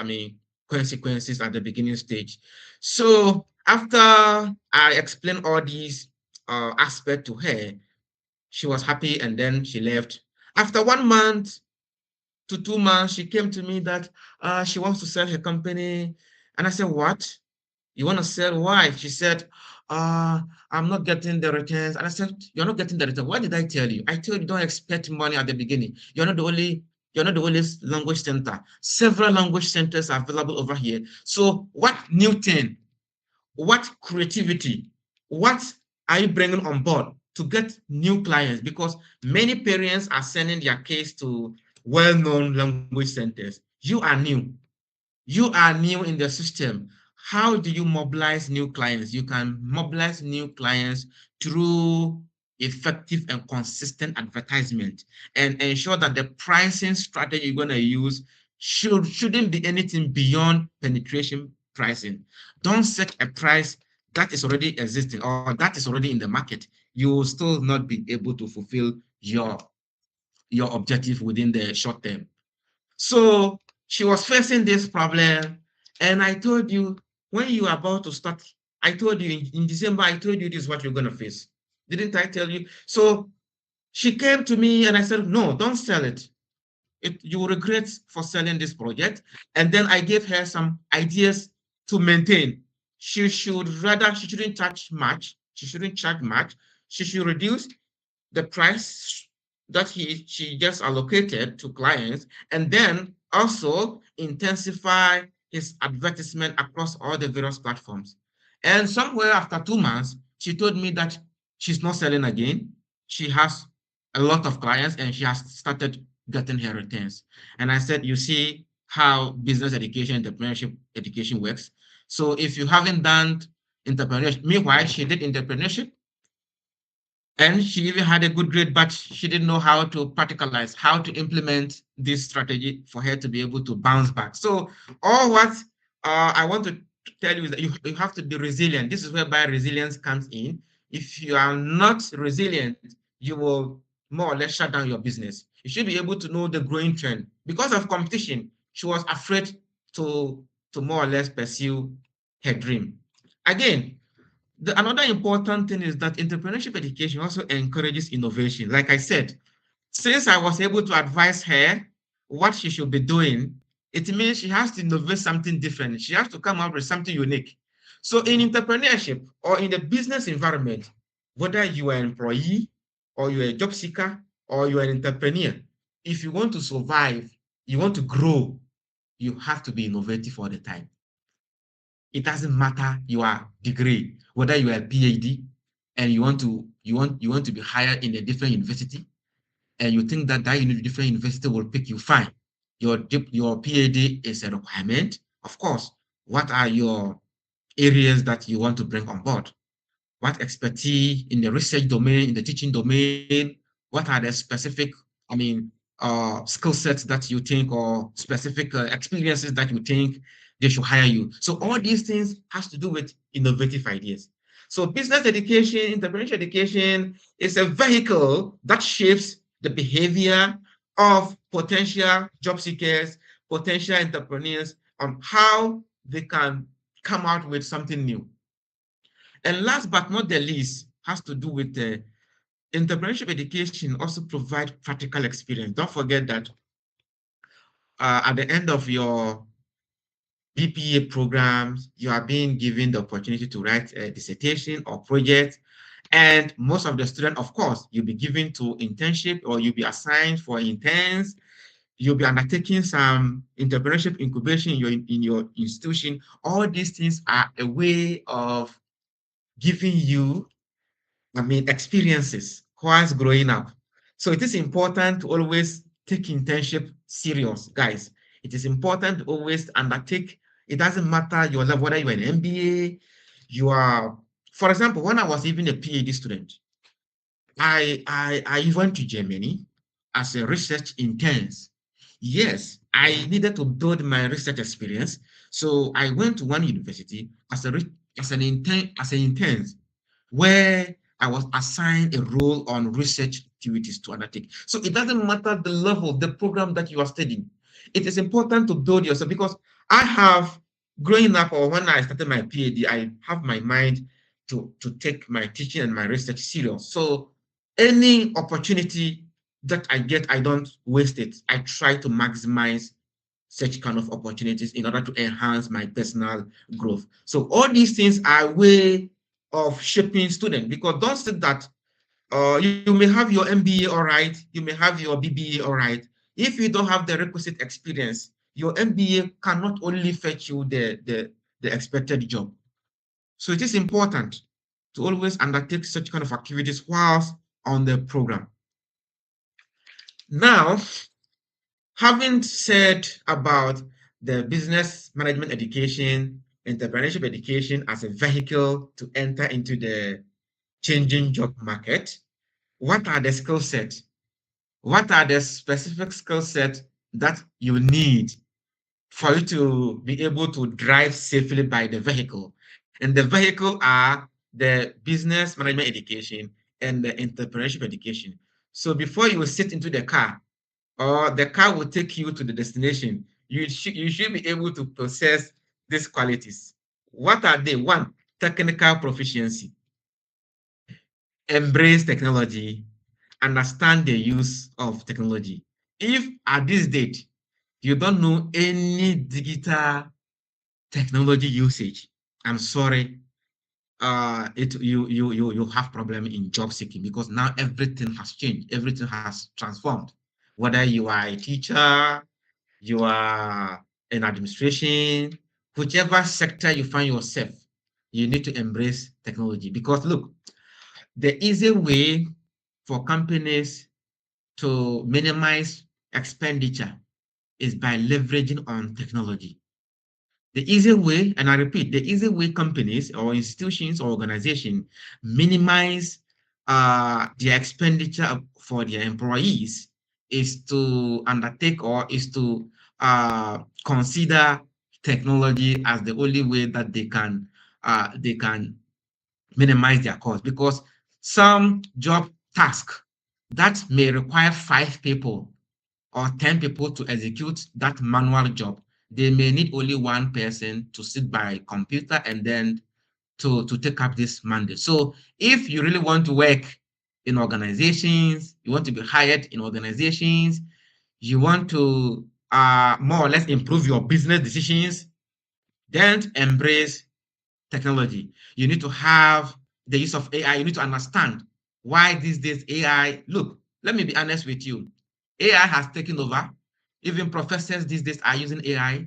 [SPEAKER 1] consequences at the beginning stage. So after I explained all these aspects to her, she was happy, and then she left. After 1 month to 2 months, she came to me that she wants to sell her company. And I said, what? You want to sell? Why? She said, I'm not getting the returns. And I said, you're not getting the return. What did I tell you? I told you don't expect money at the beginning. You're not the only language center. Several language centers are available over here. So what new thing, what creativity, what are you bringing on board to get new clients? Because many parents are sending their kids to well-known language centers. You are new in the system. How do you mobilize new clients? You can mobilize new clients through effective and consistent advertisement, and ensure that the pricing strategy you're going to use shouldn't be anything beyond penetration pricing. Don't set a price that is already existing or that is already in the market. You will still not be able to fulfill your objective within the short term. So she was facing this problem. And I told you, when you are about to start, I told you in December, I told you this is what you're going to face. Didn't I tell you? So she came to me and I said, no, don't sell it. You will regret for selling this project. And then I gave her some ideas to maintain. She shouldn't charge much. She shouldn't charge much. She should reduce the price that she just allocated to clients, and then also intensify his advertisement across all the various platforms. And somewhere after 2 months, she told me that she's not selling again. She has a lot of clients and she has started getting her returns. And I said, you see how business education, entrepreneurship education works. So if you haven't done entrepreneurship, meanwhile, she did entrepreneurship and she even had a good grade, but she didn't know how to practicalize, how to implement this strategy for her to be able to bounce back. So all what I want to tell you is that you have to be resilient. This is whereby resilience comes in. If you are not resilient, you will more or less shut down your business. You should be able to know the growing trend. Because of competition, she was afraid to, to more or less pursue her dream. Again, another important thing is that entrepreneurship education also encourages innovation. Like I said, since I was able to advise her what she should be doing, it means she has to innovate something different. She has to come up with something unique. So in entrepreneurship or in the business environment, whether you are an employee or you're a job seeker or you're an entrepreneur, if you want to survive, you want to grow, you have to be innovative all the time. It doesn't matter your degree, whether you are a PhD and you want to be hired in a different university, and you think that different university will pick you fine. Your PhD is a requirement. Of course, what are your areas that you want to bring on board? What expertise in the research domain, in the teaching domain? What are the specific, I mean, skill sets that you think or specific experiences that you think they should hire you? So all these things has to do with innovative ideas. So business education, entrepreneurship education is a vehicle that shapes the behavior of potential job seekers, potential entrepreneurs on how they can come out with something new. And last but not the least, has to do with entrepreneurship education also provide practical experience. Don't forget that at the end of your BPA programs, you are being given the opportunity to write a dissertation or project. And most of the students, of course, you'll be given to internship or you'll be assigned for interns. You'll be undertaking some entrepreneurship incubation in your institution. All these things are a way of giving you experiences whilst growing up. So it is important to always take internship serious, guys. It is important to always undertake. It doesn't matter your level, whether you're an MBA, you are, for example, when I was even a PhD student, I went to Germany as a research intern. Yes, I needed to build my research experience. So I went to one university as an intern where I was assigned a role on research activities to undertake. So it doesn't matter the level, the program that you are studying. It is important to build yourself because I have growing up or when I started my PhD, I have my mind to take my teaching and my research serious. So any opportunity that I get, I don't waste it. I try to maximize such kind of opportunities in order to enhance my personal growth. So all these things are a way of shaping students because don't say that you may have your MBA all right, you may have your BBA all right. If you don't have the requisite experience, your MBA cannot only fetch you the expected job. So it is important to always undertake such kind of activities whilst on the program. Now, having said about the business management education, entrepreneurship education as a vehicle to enter into the changing job market, what are the skill sets? What are the specific skill sets that you need for you to be able to drive safely by the vehicle? And the vehicle are the business management education and the entrepreneurship education. So before you sit into the car, or the car will take you to the destination, you should be able to possess these qualities. What are they? One, technical proficiency, embrace technology, understand the use of technology. If at this date you don't know any digital technology usage, I'm sorry, you have problem in job seeking because now everything has changed, everything has transformed. Whether you are a teacher, you are in administration, whichever sector you find yourself, You need to embrace technology because look, the easy way for companies to minimize expenditure is by leveraging on technology. The easy way, and I repeat, the easy way companies or institutions or organizations minimize their expenditure for their employees is to undertake or is to consider technology as the only way that they can minimize their cost because some job task that may require 5 people or 10 people to execute that manual job, they may need only one person to sit by a computer and then to take up this mandate. So if you really want to work in organizations, you want to be hired in organizations, you want to more or less improve your business decisions, then embrace technology. You need to have the use of AI. You need to understand why these days AI, look, let me be honest with you. AI has taken over. Even professors these days are using AI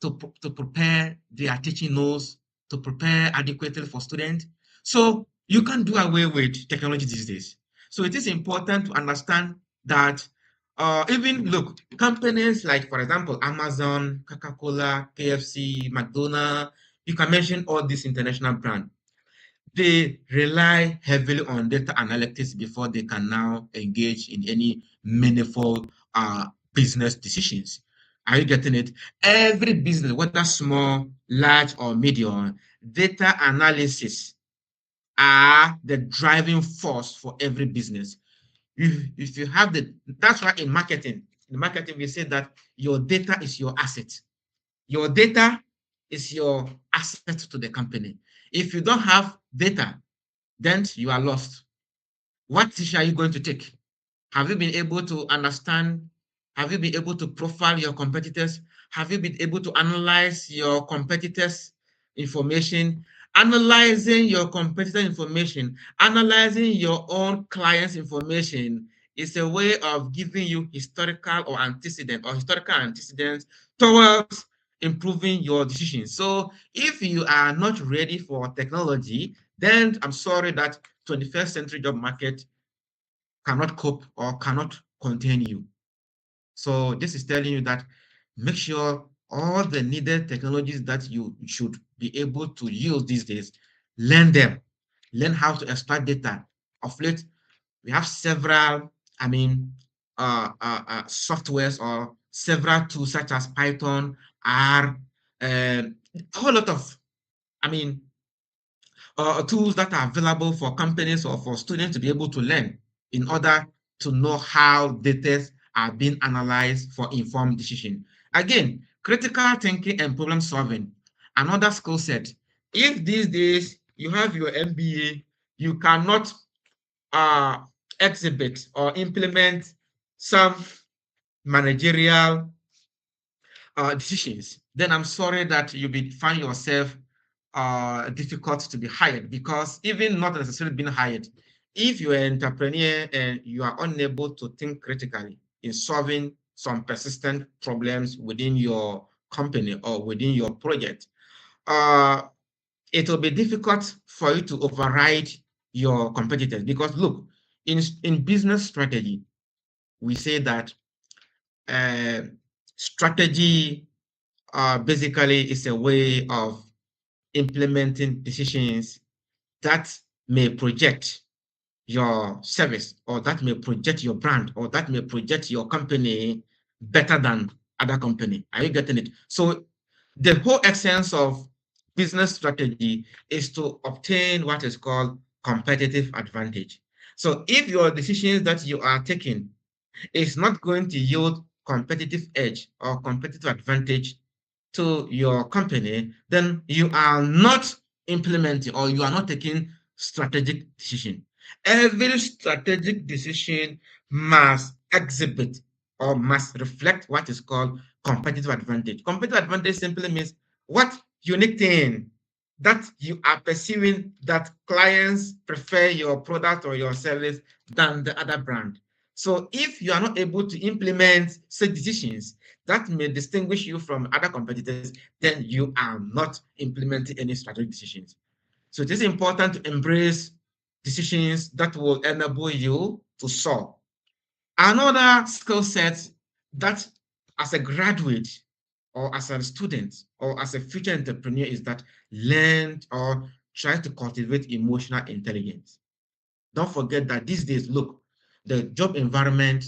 [SPEAKER 1] to prepare their teaching notes, to prepare adequately for students. So you can't do away with technology these days. So it is important to understand that even look, companies like, for example, Amazon, Coca-Cola, KFC, McDonald's, you can mention all these international brands. They rely heavily on data analytics before they can now engage in any meaningful business decisions. Are you getting it? Every business, whether small, large, or medium, data analysis are the driving force for every business. If you have that's why in marketing, we say that your data is your asset. Your data is your asset to the company. If you don't have data, then you are lost. What decision are you going to take? Have you been able to understand? Have you been able to profile your competitors? Have you been able to analyze your competitors' information? Analyzing your competitor information, analyzing your own client's information is a way of giving you historical antecedents towards improving your decisions. So if you are not ready for technology, then I'm sorry that 21st century job market cannot cope or cannot contain you. So this is telling you that make sure all the needed technologies that you should be able to use these days, learn them, learn how to extract data. Of late, we have several, I mean, softwares or several tools such as Python, R, a whole lot of, I mean, tools that are available for companies or for students to be able to learn in order to know how data are being analyzed for informed decision. Again, critical thinking and problem solving, another skill set. If these days you have your MBA, you cannot uh, exhibit or implement some managerial decisions, then I'm sorry that you will find yourself difficult to be hired because even not necessarily being hired, if you're an entrepreneur and you are unable to think critically in solving some persistent problems within your company or within your project, uh, it will be difficult for you to override your competitors because look, in business strategy, we say that uh, strategy basically is a way of implementing decisions that may project your service or that may project your brand or that may project your company better than other company. Are you getting it? So the whole essence of business strategy is to obtain what is called competitive advantage. So if your decisions that you are taking is not going to yield competitive edge or competitive advantage to your company, then you are not implementing or you are not taking strategic decision. Every strategic decision must exhibit or must reflect what is called competitive advantage. Competitive advantage simply means what unique thing that you are pursuing that clients prefer your product or your service than the other brand. So if you are not able to implement such decisions that may distinguish you from other competitors, then you are not implementing any strategic decisions. So it is important to embrace decisions that will enable you to solve. Another skill set that as a graduate or as a student or as a future entrepreneur is that learn or try to cultivate emotional intelligence. Don't forget that these days, look, the job environment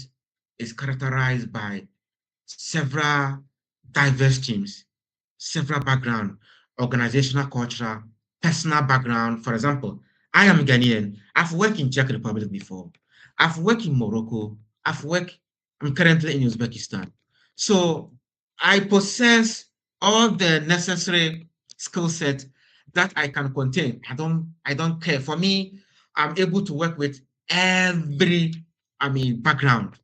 [SPEAKER 1] is characterized by several diverse teams, several background, organizational culture, personal background. For example, I am Ghanaian. I've worked in Czech Republic before. I've worked in Morocco. I'm currently in Uzbekistan. So I possess all the necessary skill set that I can contain. I don't care. For me, I'm able to work with every, background.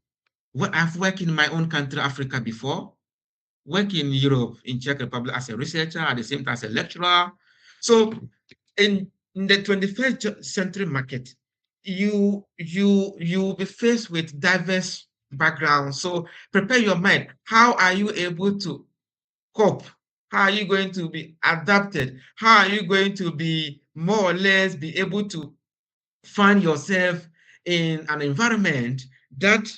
[SPEAKER 1] Well, I've worked in my own country, Africa, before, work in Europe, in Czech Republic as a researcher, at the same time as a lecturer. So in the 21st century market, you will be faced with diverse backgrounds. So prepare your mind. How are you able to cope? How are you going to be adapted? How are you going to be more or less be able to find yourself in an environment that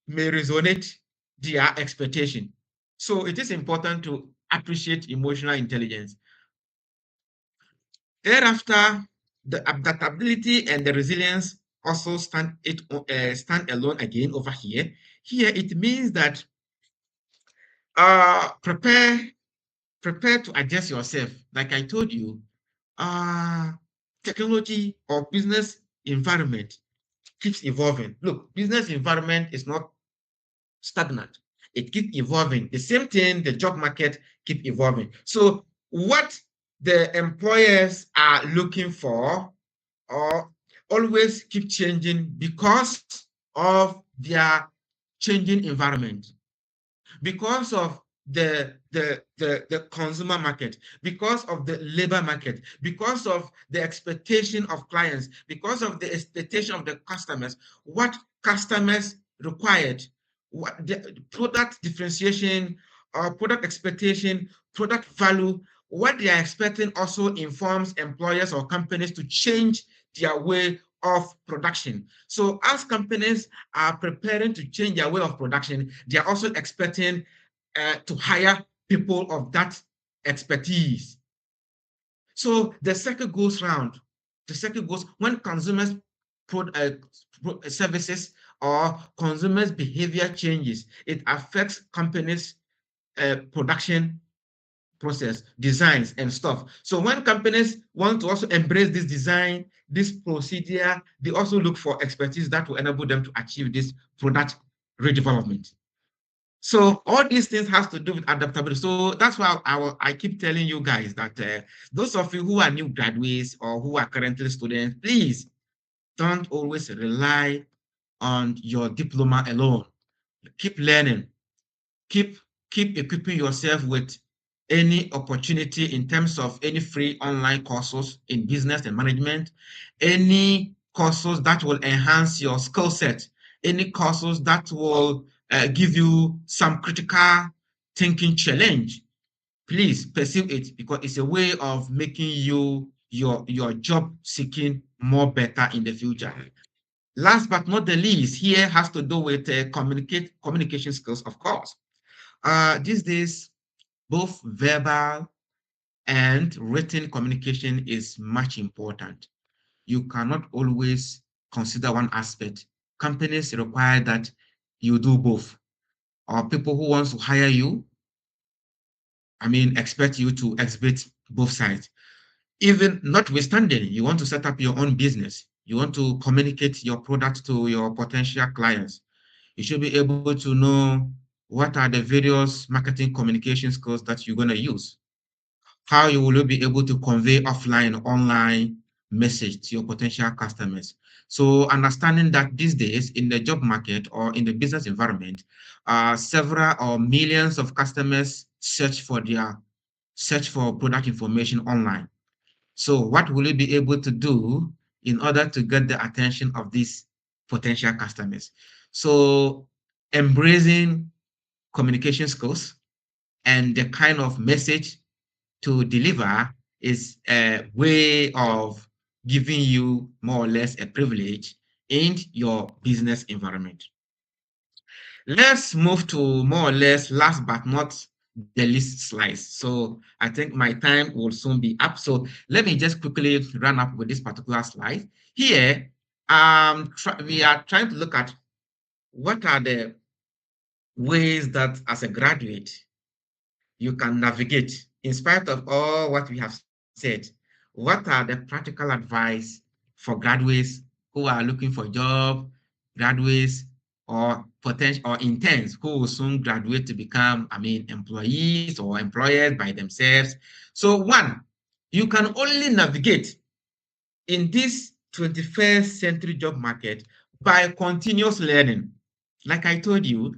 [SPEAKER 1] may resonate their expectation? So it is important to appreciate emotional intelligence. Thereafter, the adaptability and the resilience also stand alone again over here. Here it means that prepare to adjust yourself. Like I told you, uh, technology or business environment keeps evolving. Look, business environment is not stagnant. It keeps evolving. The same thing, the job market keep evolving. So what the employers are looking for or always keep changing because of their changing environment, because of the consumer market, because of the labor market, because of the expectation of clients, because of the expectation of the customers, what customers required, what the product differentiation or product expectation, product value, what they are expecting also informs employers or companies to change their way of production. So as companies are preparing to change their way of production, they are also expecting to hire people of that expertise. So the cycle goes round. The cycle goes when consumers services or consumers behavior changes, it affects companies production process, designs and stuff. So when companies want to also embrace this design, this procedure, they also look for expertise that will enable them to achieve this product redevelopment. So all these things has to do with adaptability. So that's why I keep telling you guys that those of you who are new graduates or who are currently students, please don't always rely on your diploma alone. Keep learning. Keep keep equipping yourself with any opportunity in terms of any free online courses in business and management, any courses that will enhance your skill set, any courses that will give you some critical thinking challenge. Please pursue it because it's a way of making your job seeking more better in the future. Last but not the least, here has to do with communication skills, of course. These days, both verbal and written communication is much important. You cannot always consider one aspect. Companies require that you do both. Or people who want to hire you, expect you to exhibit both sides. Even notwithstanding, you want to set up your own business. You want to communicate your product to your potential clients. You should be able to know what are the various marketing communication skills that you're going to use. How you will be able to convey offline, online message to your potential customers. So understanding that these days in the job market or in the business environment, several or millions of customers search for product information online. So what will you be able to do in order to get the attention of these potential customers? So embracing communication skills and the kind of message to deliver is a way of giving you more or less a privilege in your business environment. Let's move to more or less last but not the least slice. So I think my time will soon be up. So let me just quickly run up with this particular slide. Here, we are trying to look at what are the ways that as a graduate you can navigate in spite of all what we have said. What are the practical advice for graduates who are looking for a job, graduates or potential or interns who will soon graduate to become, employees or employers by themselves? So one, you can only navigate in this 21st century job market by continuous learning. Like I told you,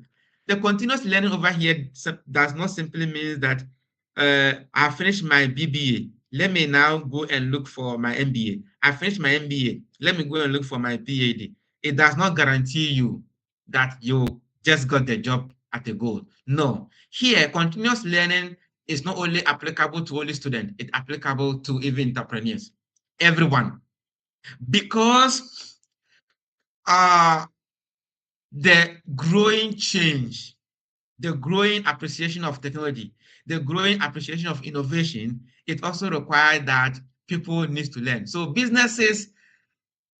[SPEAKER 1] the continuous learning over here does not simply mean that I finished my BBA. Let me now go and look for my MBA. I finished my MBA. Let me go and look for my PhD. It does not guarantee you that you just got the job at a goal. No. Here, continuous learning is not only applicable to only students, it's applicable to even entrepreneurs, everyone, because uh, the growing change, the growing appreciation of technology, the growing appreciation of innovation, it also requires that people need to learn. So businesses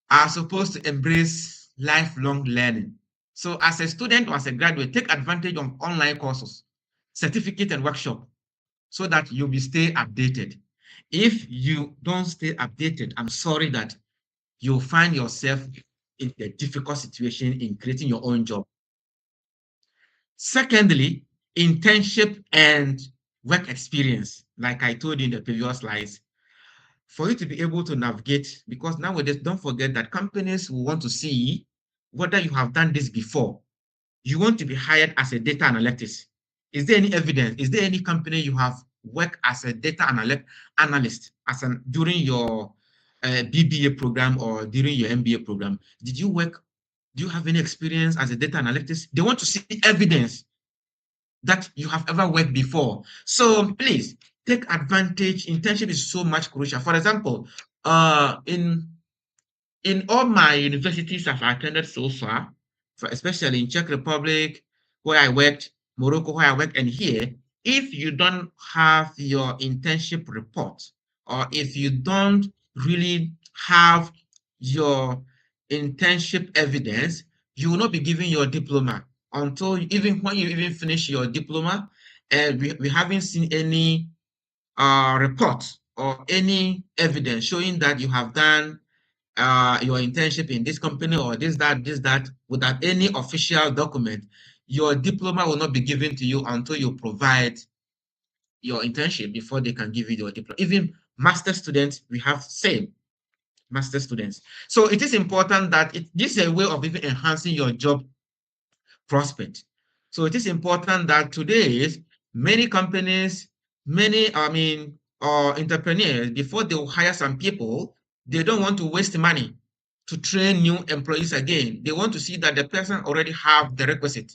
[SPEAKER 1] are supposed to embrace lifelong learning. So as a student or as a graduate, take advantage of online courses, certificate and workshop so that you'll be stay updated. If you don't stay updated, I'm sorry that you'll find yourself in a difficult situation in creating your own job. Secondly, internship and work experience, like I told you in the previous slides, for you to be able to navigate, because nowadays, don't forget that companies will want to see whether you have done this before. You want to be hired as a data analyst. Is there any evidence? Is there any company you have worked as a data analyst during your BBA program or during your MBA program? Did you work? Do you have any experience as a data analyst? They want to see evidence that you have ever worked before. So please take advantage. Internship is so much crucial. For example, in all my universities I've attended so far, especially in Czech Republic, where I worked, Morocco, where I worked, and here, if you don't have your internship report, or if you don't really have your internship evidence, you will not be given your diploma until even when you even finish your diploma. And we haven't seen any report or any evidence showing that you have done your internship in this company or this, that, without any official document, your diploma will not be given to you until you provide your internship before they can give you your diploma. Even master students, we have same master students. So it is important that this is a way of even enhancing your job prospect. So it is important that today many companies, many or entrepreneurs, before they will hire some people, they don't want to waste money to train new employees again. They want to see that the person already have the requisite.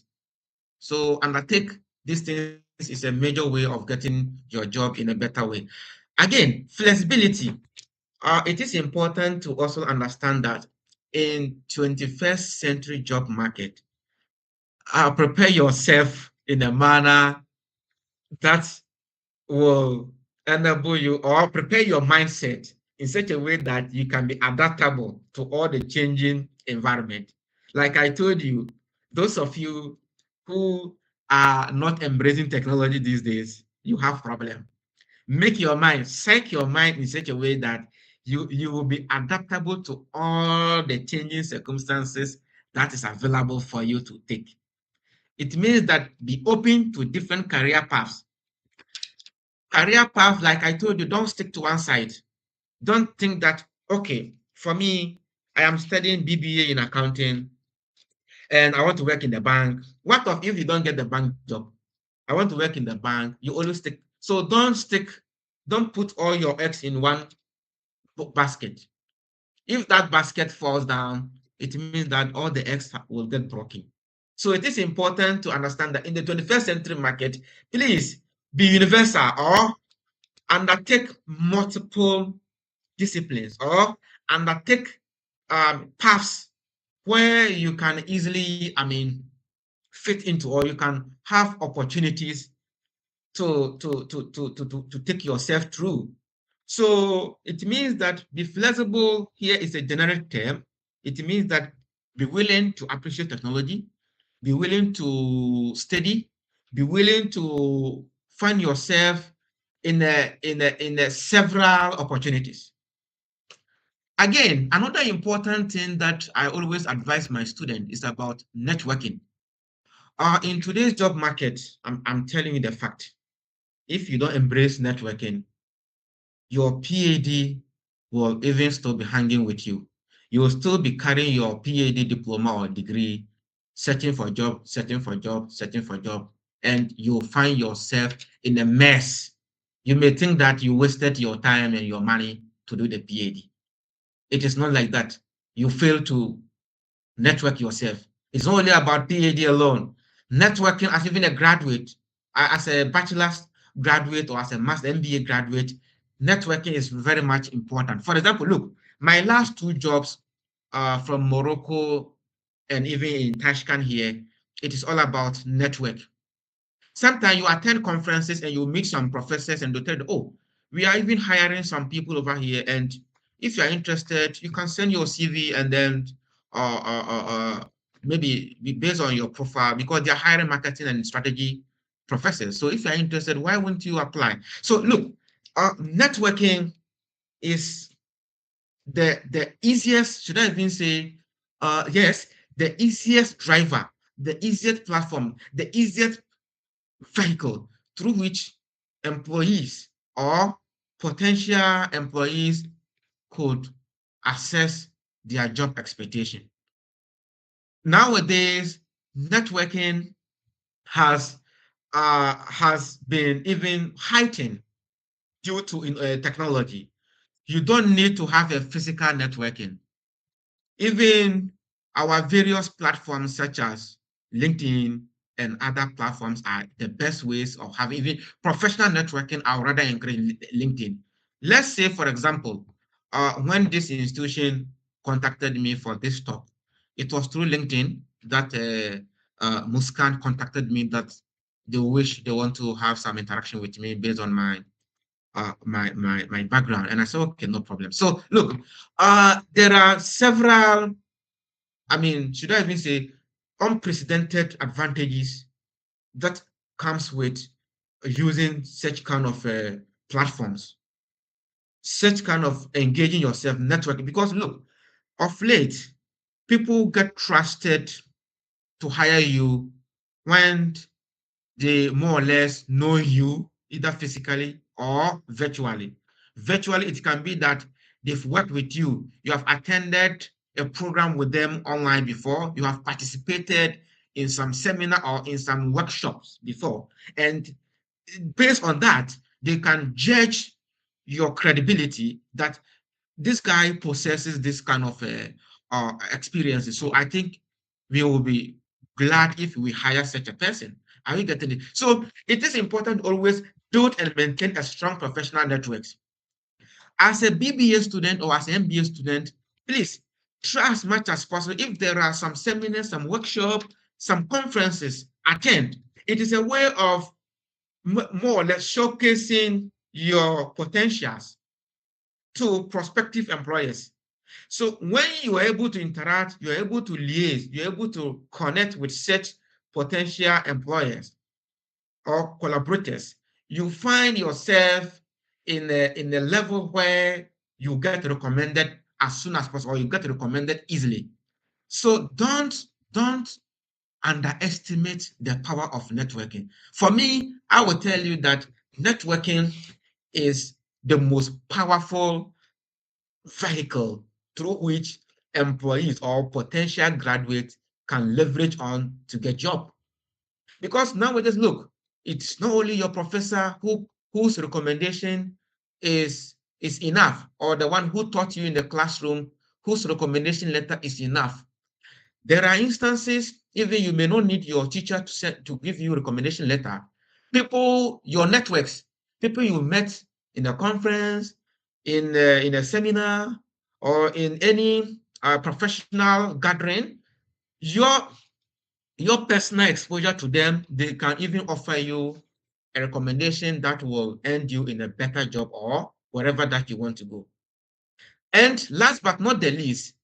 [SPEAKER 1] So undertake these things is a major way of getting your job in a better way. Again, flexibility. It is important to also understand that in 21st century job market, prepare yourself in a manner that will enable you or prepare your mindset in such a way that you can be adaptable to all the changing environment. Like I told you, those of you who are not embracing technology these days, you have problem. Make your mind, psych your mind in such a way that you will be adaptable to all the changing circumstances that is available for you to take. It means that be open to different career paths. Career path, like I told you, don't stick to one side. Don't think that, okay, for me, I am studying BBA in accounting and I want to work in the bank. What if you don't get the bank job? I want to work in the bank. You always stick. So don't put all your eggs in one basket. If that basket falls down, it means that all the eggs will get broken. So it is important to understand that in the 21st century market, please be universal or undertake multiple disciplines or undertake paths where you can easily, fit into, or you can have opportunities to take yourself through. So it means that be flexible here is a generic term. It means that be willing to appreciate technology, be willing to study, be willing to find yourself in a several opportunities. Again, another important thing that I always advise my students is about networking. In today's job market, I'm telling you the fact. If you don't embrace networking, your PhD will even still be hanging with you. You will still be carrying your PhD diploma or degree, searching for job, searching for job, searching for job, and you'll find yourself in a mess. You may think that you wasted your time and your money to do the PhD. It is not like that. You fail to network yourself. It's not only about PhD alone. Networking as even a graduate, as a bachelor's graduate or as a master MBA graduate, networking is very much important. For example, look, my last two jobs from Morocco and even in Tashkent here, it is all about network. Sometimes you attend conferences and you meet some professors and they tell you, oh, we are even hiring some people over here. And if you're interested, you can send your CV and then maybe based on your profile, because they're hiring marketing and strategy professors. So if you're interested, why wouldn't you apply? So look, networking is the easiest, should I even say, yes, the easiest driver, the easiest platform, the easiest vehicle through which employees or potential employees could assess their job expectation. Nowadays, networking has been even heightened due to technology. You don't need to have a physical networking. Even our various platforms such as LinkedIn and other platforms are the best ways of having even professional networking. I would rather encourage LinkedIn. Let's say, for example, when this institution contacted me for this talk, it was through LinkedIn that Muskan contacted me that they want to have some interaction with me based on my background. And I said, okay, no problem. So look, there are several, should I even say, unprecedented advantages that comes with using such kind of platforms, such kind of engaging yourself, networking. Because look, of late, people get trusted to hire you when they more or less know you, either physically or virtually. Virtually, it can be that they've worked with you, you have attended a program with them online before, you have participated in some seminar or in some workshops before. And based on that, they can judge your credibility that this guy possesses this kind of experiences. So I think we will be glad if we hire such a person. Are we getting it? So it is important to always build and maintain a strong professional networks. As a BBA student or as an MBA student, please try as much as possible. If there are some seminars, some workshops, some conferences, attend. It is a way of more or less showcasing your potentials to prospective employers. So when you are able to interact, you're able to liaise, you're able to connect with such potential employers or collaborators, you find yourself in a level where you get recommended as soon as possible, or you get recommended easily. So don't underestimate the power of networking. For me, I will tell you that networking is the most powerful vehicle through which employees or potential graduates can leverage on to get job. Because nowadays, look, it's not only your professor whose recommendation is enough, or the one who taught you in the classroom whose recommendation letter is enough. There are instances, even you may not need your teacher to give you a recommendation letter. People, your networks, people you met in a conference, in a seminar, or in any professional gathering, your your personal exposure to them, they can even offer you a recommendation that will end you in a better job or wherever that you want to go. And last but not the least,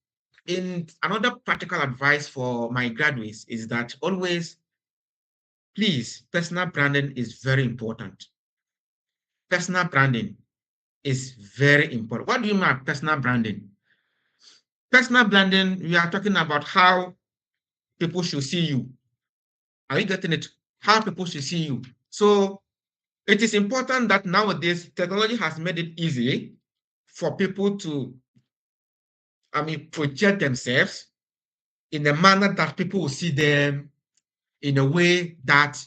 [SPEAKER 1] in another practical advice for my graduates is that always, please, personal branding is very important. Personal branding is very important. What do you mean by personal branding? Personal branding, we are talking about how people should see you. Are you getting it? How people should see you. So it is important that nowadays technology has made it easy for people to, project themselves in a manner that people will see them in a way that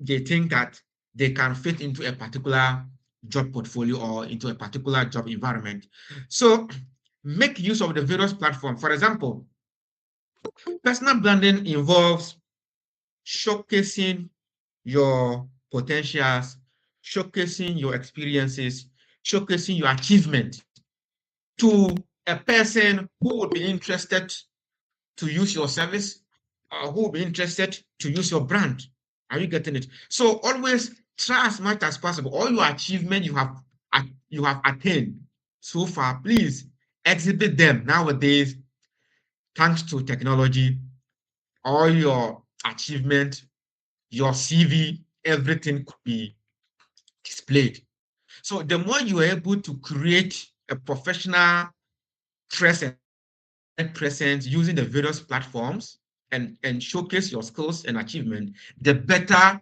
[SPEAKER 1] they think that they can fit into a particular job portfolio or into a particular job environment. So make use of the various platforms. For example, personal branding involves showcasing your potentials, showcasing your experiences, showcasing your achievement to a person who would be interested to use your service, who will be interested to use your brand. Are you getting it? So always try as much as possible. All your achievement you have attained so far, please exhibit them nowadays. Thanks to technology, all your achievement, your CV, everything could be displayed. So the more you are able to create a professional presence using the various platforms and showcase your skills and achievement, the better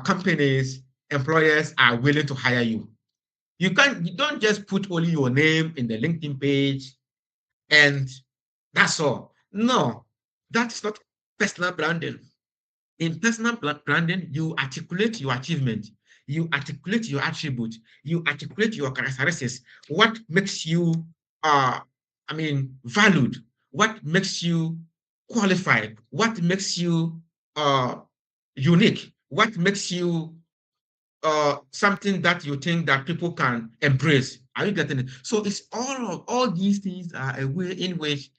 [SPEAKER 1] companies, employers are willing to hire you. You don't just put only your name in the LinkedIn page and that's all. No, that's not personal branding. In personal branding, you articulate your achievement, you articulate your attribute, you articulate your characteristics, what makes you uh valued, what makes you qualified, what makes you uh unique, what makes you something that you think that people can embrace. Are you getting it? So it's all these things are a way in which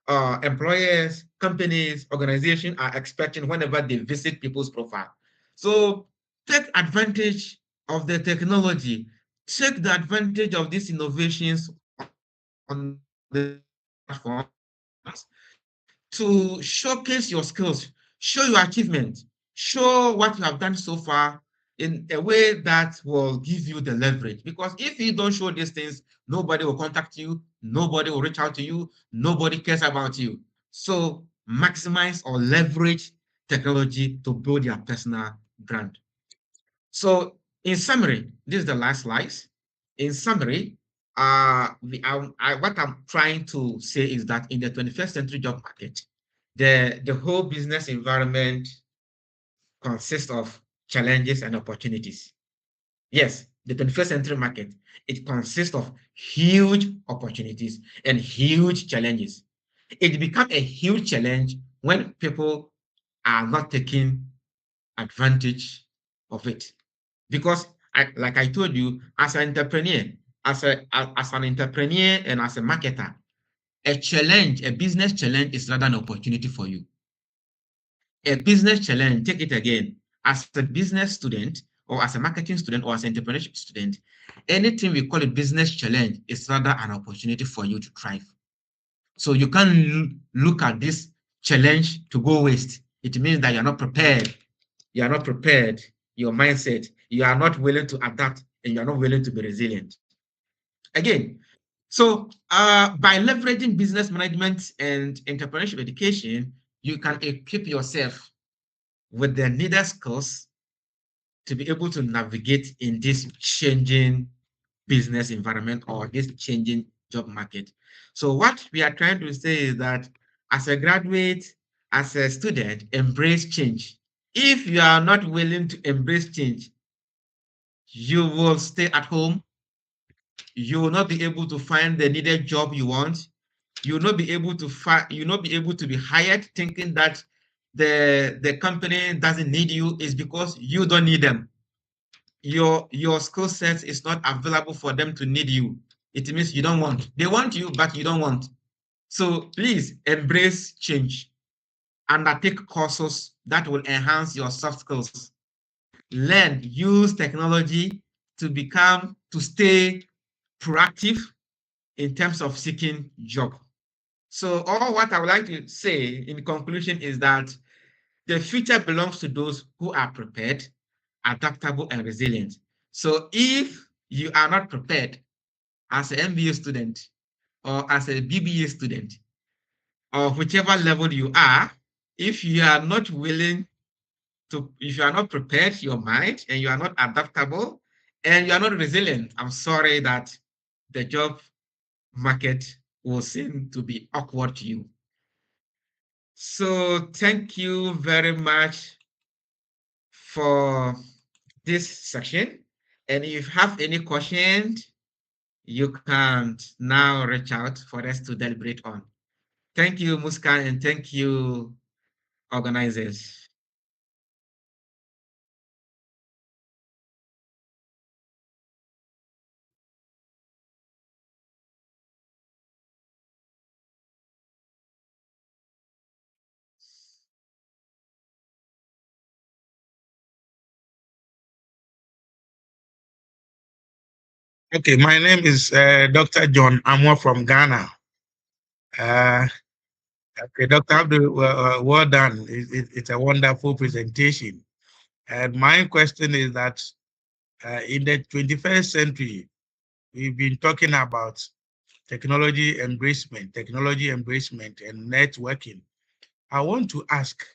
[SPEAKER 1] employers, companies, organizations are expecting whenever they visit people's profile. So take advantage of the technology, take the advantage of these innovations on the platforms to showcase your skills, show your achievement, show what you have done so far in a way that will give you the leverage. Because if you don't show these things, nobody will contact you, nobody will reach out to you, nobody cares about you. So maximize or leverage technology to build your personal brand. So in summary, this is the last slide. In summary, what I'm trying to say is that in the 21st century job market, the whole business environment consists of challenges and opportunities. Yes, the 21st century market, it consists of huge opportunities and huge challenges. It becomes a huge challenge when people are not taking advantage of it. Because like I told you, as an entrepreneur, as an entrepreneur and as a marketer, a challenge, a business challenge is rather an opportunity for you. A business challenge, take it again, as a business student or as a marketing student or as an entrepreneurship student, anything we call a business challenge is rather an opportunity for you to thrive. So you can't look at this challenge to go waste. It means that you're not prepared. You are not prepared. Your mindset, you are not willing to adapt and you're not willing to be resilient. Again, so by leveraging business management and entrepreneurship education, you can equip yourself with the needed skills to be able to navigate in this changing business environment or this changing job market. So what we are trying to say is that as a graduate, as a student, embrace change. If you are not willing to embrace change, you will stay at home. You will not be able to find the needed job you want. You will not be able to you will not be able to be hired thinking that the company doesn't need you. Is because you don't need them. Your skill set is not available for them to need you. It means you don't want. They want you, but you don't want. So please embrace change. Undertake courses that will enhance your soft skills. Learn, use technology to stay proactive in terms of seeking job. So all what I would like to say in conclusion is that the future belongs to those who are prepared, adaptable, and resilient. So if you are not prepared as an MBA student or as a BBA student or whichever level you are, if you are not willing if you are not prepared, your mind, and you are not adaptable, and you are not resilient, I'm sorry that the job market will seem to be awkward to you. So thank you very much for this section. And if you have any questions, you can now reach out for us to deliberate on. Thank you, Muskan, and thank you, organizers.
[SPEAKER 4] Okay, my name is Dr. John Amwa from Ghana. Uh, okay, Dr. Abdul, well done. It's a wonderful presentation. And my question is that in the 21st century, we've been talking about technology embracement and networking. I want to ask,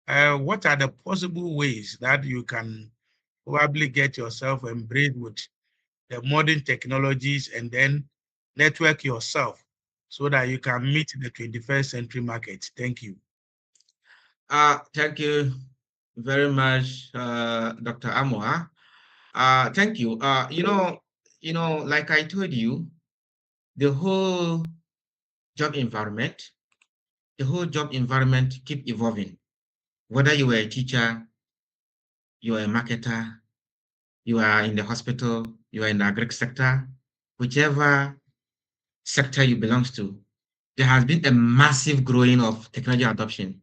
[SPEAKER 4] what are the possible ways that you can probably get yourself embraced with the modern technologies and then network yourself so that you can meet the 21st century market? Thank you.
[SPEAKER 1] Thank you very much, Dr. Amwa. Thank you. Like I told you, the whole job environment, the whole job environment keep evolving. Whether you are a teacher, you are a marketer, you are in the hospital, you are in the agri sector, whichever sector you belong to, there has been a massive growing of technology adoption.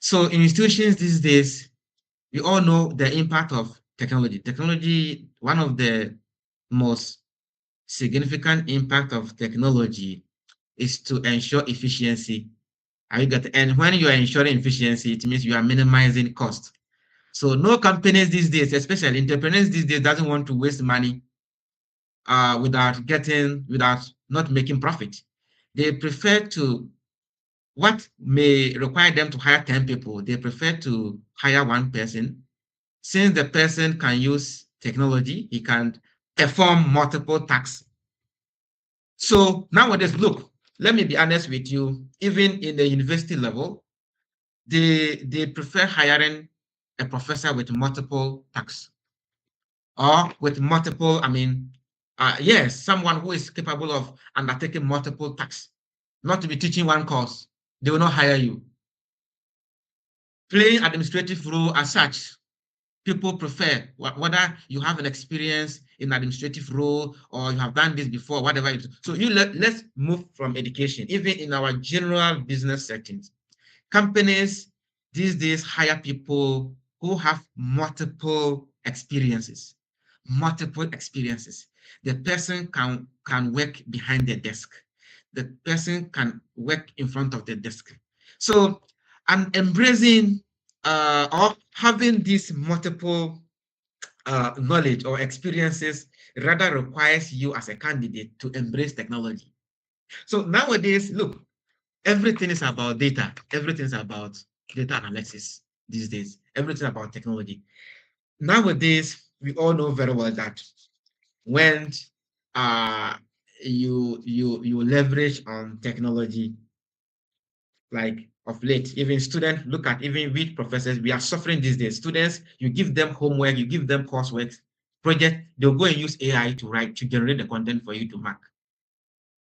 [SPEAKER 1] So in institutions these days, we all know the impact of technology. Technology, one of the most significant impact of technology is to ensure efficiency. And when you are ensuring efficiency, it means you are minimizing cost. So no companies these days, especially entrepreneurs these days, doesn't want to waste money without not making profit. They prefer to what may require them to hire 10 people, they prefer to hire one person. Since the person can use technology, he can perform multiple tasks. So nowadays, look, let me be honest with you, even in the university level, they prefer hiring a professor with multiple tasks or with multiple, yes, someone who is capable of undertaking multiple tasks, not to be teaching one course. They will not hire you. Playing administrative role as such, people prefer whether you have an experience in administrative role or you have done this before, whatever it is. So let's move from education, even in our general business settings. Companies these days hire people who have multiple experiences. Multiple experiences. The person can work behind the desk. The person can work in front of the desk. So, and embracing or having these multiple knowledge or experiences rather requires you as a candidate to embrace technology. So nowadays, look, everything is about data. Everything is about data analysis these days. Everything about technology. Nowadays, we all know very well that when uh, you leverage on technology, like of late, even students look at even with professors, we are suffering these days. Students, you give them homework, you give them coursework, project, they'll go and use AI to generate the content for you to mark.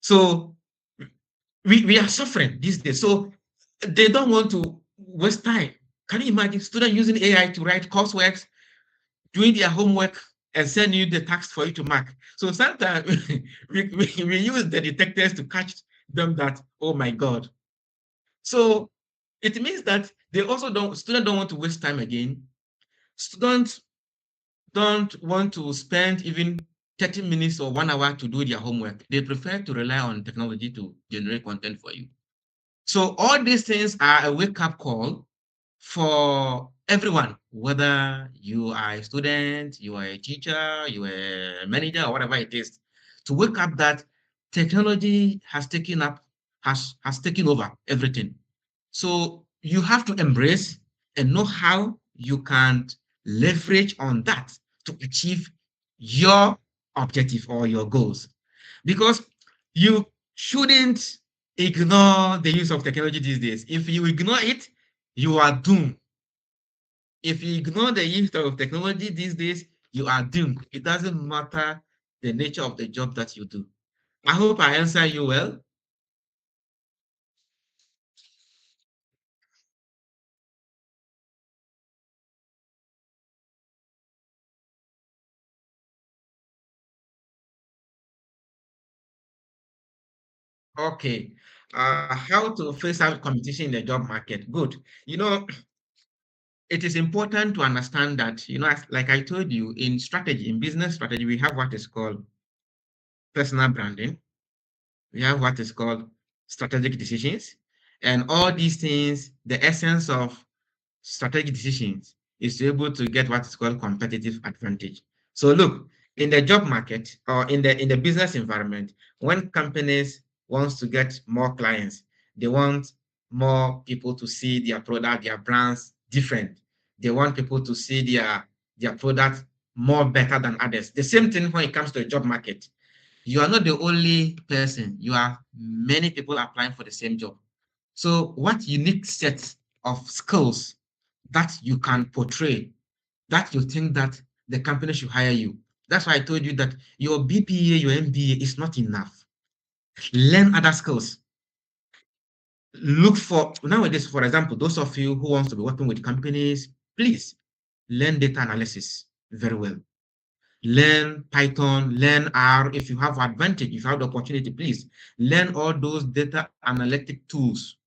[SPEAKER 1] So we are suffering these days. So they don't want to waste time. Can you imagine students using AI to write coursework, doing their homework, and send you the task for you to mark? So sometimes we use the detectors to catch them that, oh my God. So it means that they also don't, students don't want to waste time again. Students don't want to spend even 30 minutes or 1 hour to do their homework. They prefer to rely on technology to generate content for you. So all these things are a wake-up call for everyone, whether you are a student, you are a teacher, you are a manager, or whatever it is, to wake up that technology has taken over everything. So you have to embrace and know how you can leverage on that to achieve your objective or your goals. Because you shouldn't ignore the use of technology these days. If you ignore it, you are doomed. If you ignore the use of technology these days, you are doomed. It doesn't matter the nature of the job that you do. I hope I answer you well. Okay. How to face out competition in the job market? Good. You know, it is important to understand that, like I told you, in strategy, in business strategy, we have what is called personal branding. We have what is called strategic decisions. And all these things, the essence of strategic decisions is to be able to get what is called competitive advantage. So look, in the job market or in the business environment, when companies wants to get more clients, they want more people to see their product, their brands different. They want people to see their product more better than others. The same thing when it comes to a job market. You are not the only person. You are many people applying for the same job. So what unique set of skills that you can portray, that you think that the company should hire you? That's why I told you that your BPA, your MBA is not enough. Learn other skills. Look for, nowadays, for example, those of you who wants to be working with companies, please learn data analysis very well. Learn Python, learn R. If you have advantage, if you have the opportunity, please learn all those data analytic tools.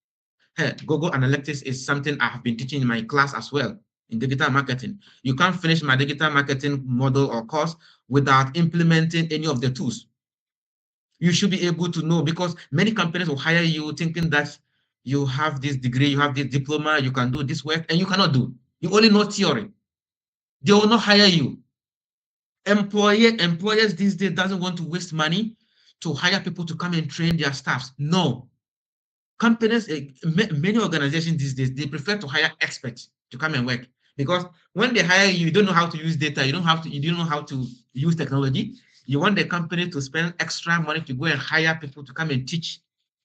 [SPEAKER 1] Hey, Google Analytics is something I have been teaching in my class as well in digital marketing. You can't finish my digital marketing model or course without implementing any of the tools. You should be able to know, because many companies will hire you thinking that you have this degree, you have this diploma, you can do this work, and you cannot do. You only know theory. They will not hire you. Employers these days doesn't want to waste money to hire people to come and train their staffs. No. Companies, many organizations these days, they prefer to hire experts to come and work, because when they hire you, you don't know how to use data, you don't know how to use technology. You want the company to spend extra money to go and hire people to come and teach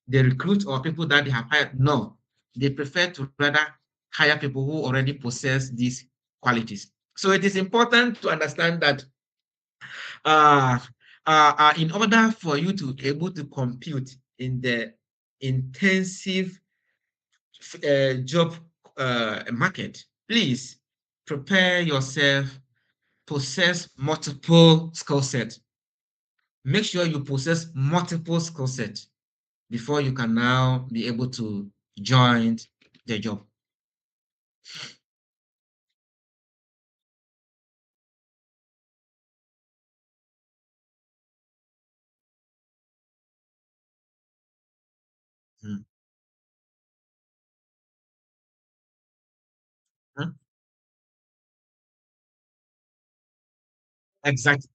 [SPEAKER 1] the recruit or people that they have hired. No, they prefer to rather hire people who already possess these qualities. So it is important to understand that uh, in order for you to be able to compete in the intensive job market, please prepare yourself, possess multiple skill sets. Make sure you possess multiple skill sets before you can now be able to join the job. Mm. Huh? Exactly.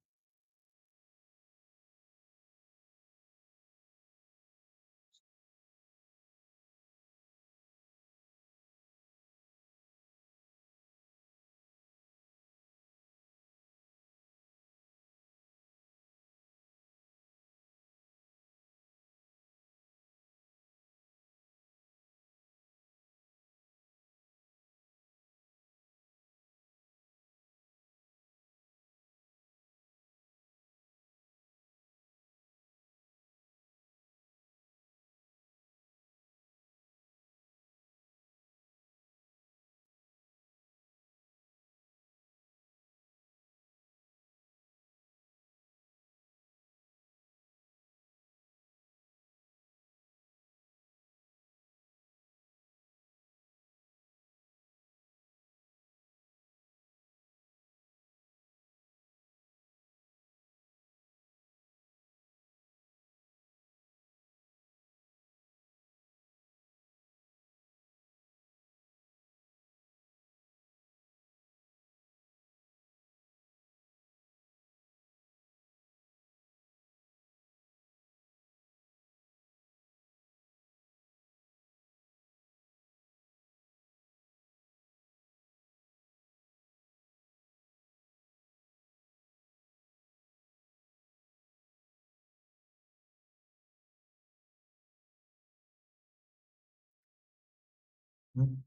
[SPEAKER 1] Mhm.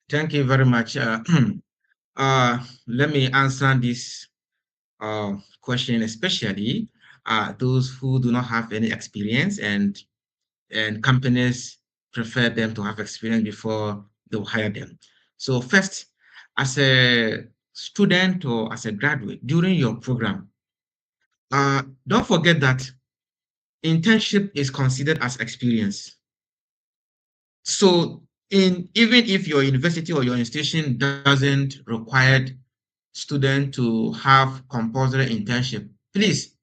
[SPEAKER 1] Thank you very much. Let me answer this question, especially those who do not have any experience, and companies prefer them to have experience before they will hire them. So first, as a student or as a graduate during your program, don't forget that internship is considered as experience. So even if your university or your institution doesn't require student to have compulsory internship, please,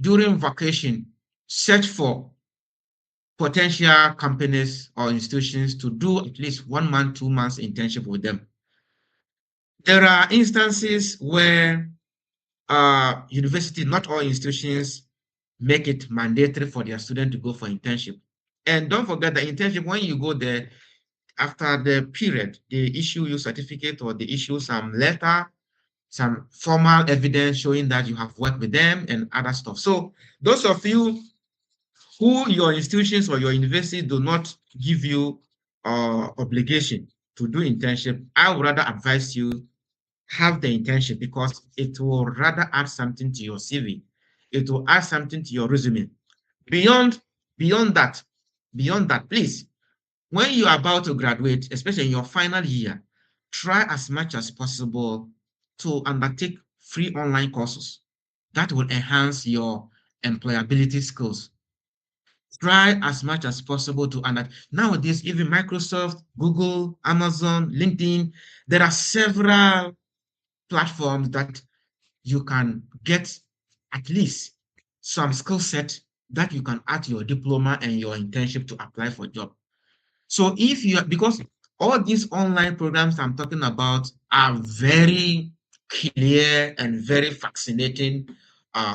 [SPEAKER 1] during vacation, search for potential companies or institutions to do at least 1 month, 2 months internship with them. There are instances where university, not all institutions make it mandatory for their student to go for internship. And don't forget the internship, when you go there, after the period, they issue you certificate or they issue some letter, some formal evidence showing that you have worked with them and other stuff. So those of you who your institutions or your university do not give you obligation to do internship, I would rather advise you have the internship because it will rather add something to your CV. It will add something to your resume. Beyond, beyond that, beyond that, please, when you are about to graduate, especially in your final year, try as much as possible to undertake free online courses that will enhance your employability skills. Try as much as possible to undertake. Nowadays, even Microsoft, Google, Amazon, LinkedIn, there are several platforms that you can get at least some skill set that you can add to your diploma and your internship to apply for job. So if you, because all these online programs I'm talking about are very clear and very fascinating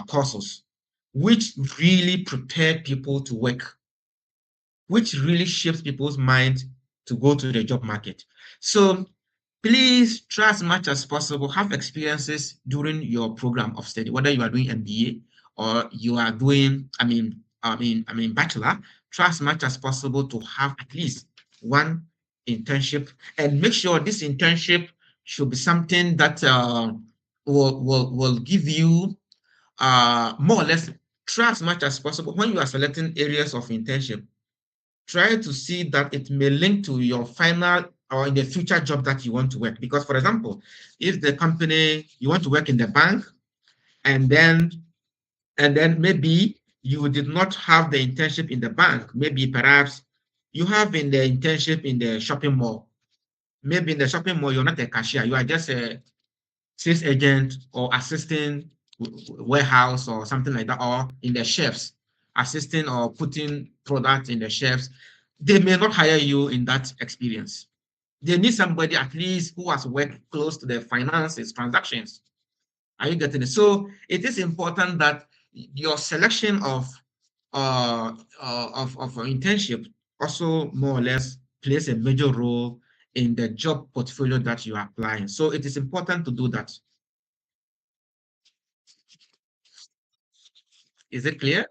[SPEAKER 1] courses, which really prepare people to work, which really shapes people's mind to go to the job market. So please try as much as possible, have experiences during your program of study, whether you are doing MBA or you are doing, bachelor, try as much as possible to have at least one internship and make sure this internship should be something that will give you more or less, try as much as possible when you are selecting areas of internship, try to see that it may link to your final or in the future job that you want to work. Because, for example, if the company you want to work in the bank, and then maybe you did not have the internship in the bank, maybe perhaps you have in the internship in the shopping mall. Maybe in the shopping mall, you're not a cashier, you are just a sales agent or assisting warehouse or something like that, or in the shelves, assisting or putting products in the shelves. They may not hire you in that experience. They need somebody at least who has worked close to the finances, transactions. Are you getting it? So it is important that your selection of an internship also more or less plays a major role in the job portfolio that you are applying. So it is important to do that. Is it clear?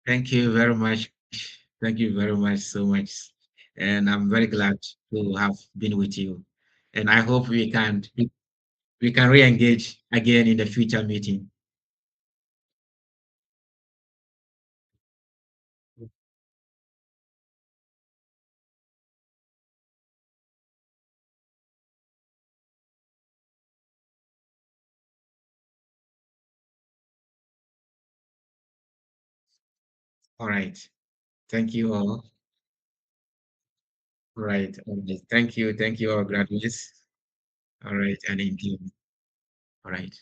[SPEAKER 1] Thank you very much. Thank you very much so much. And I'm very glad to have been with you. And I hope we can re-engage again in the future meeting. All right. Thank you all. All right. All right. Thank you. Thank you all graduates. All right. And indeed. All right.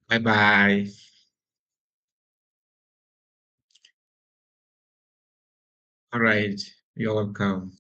[SPEAKER 1] Bye bye. All right. You're welcome.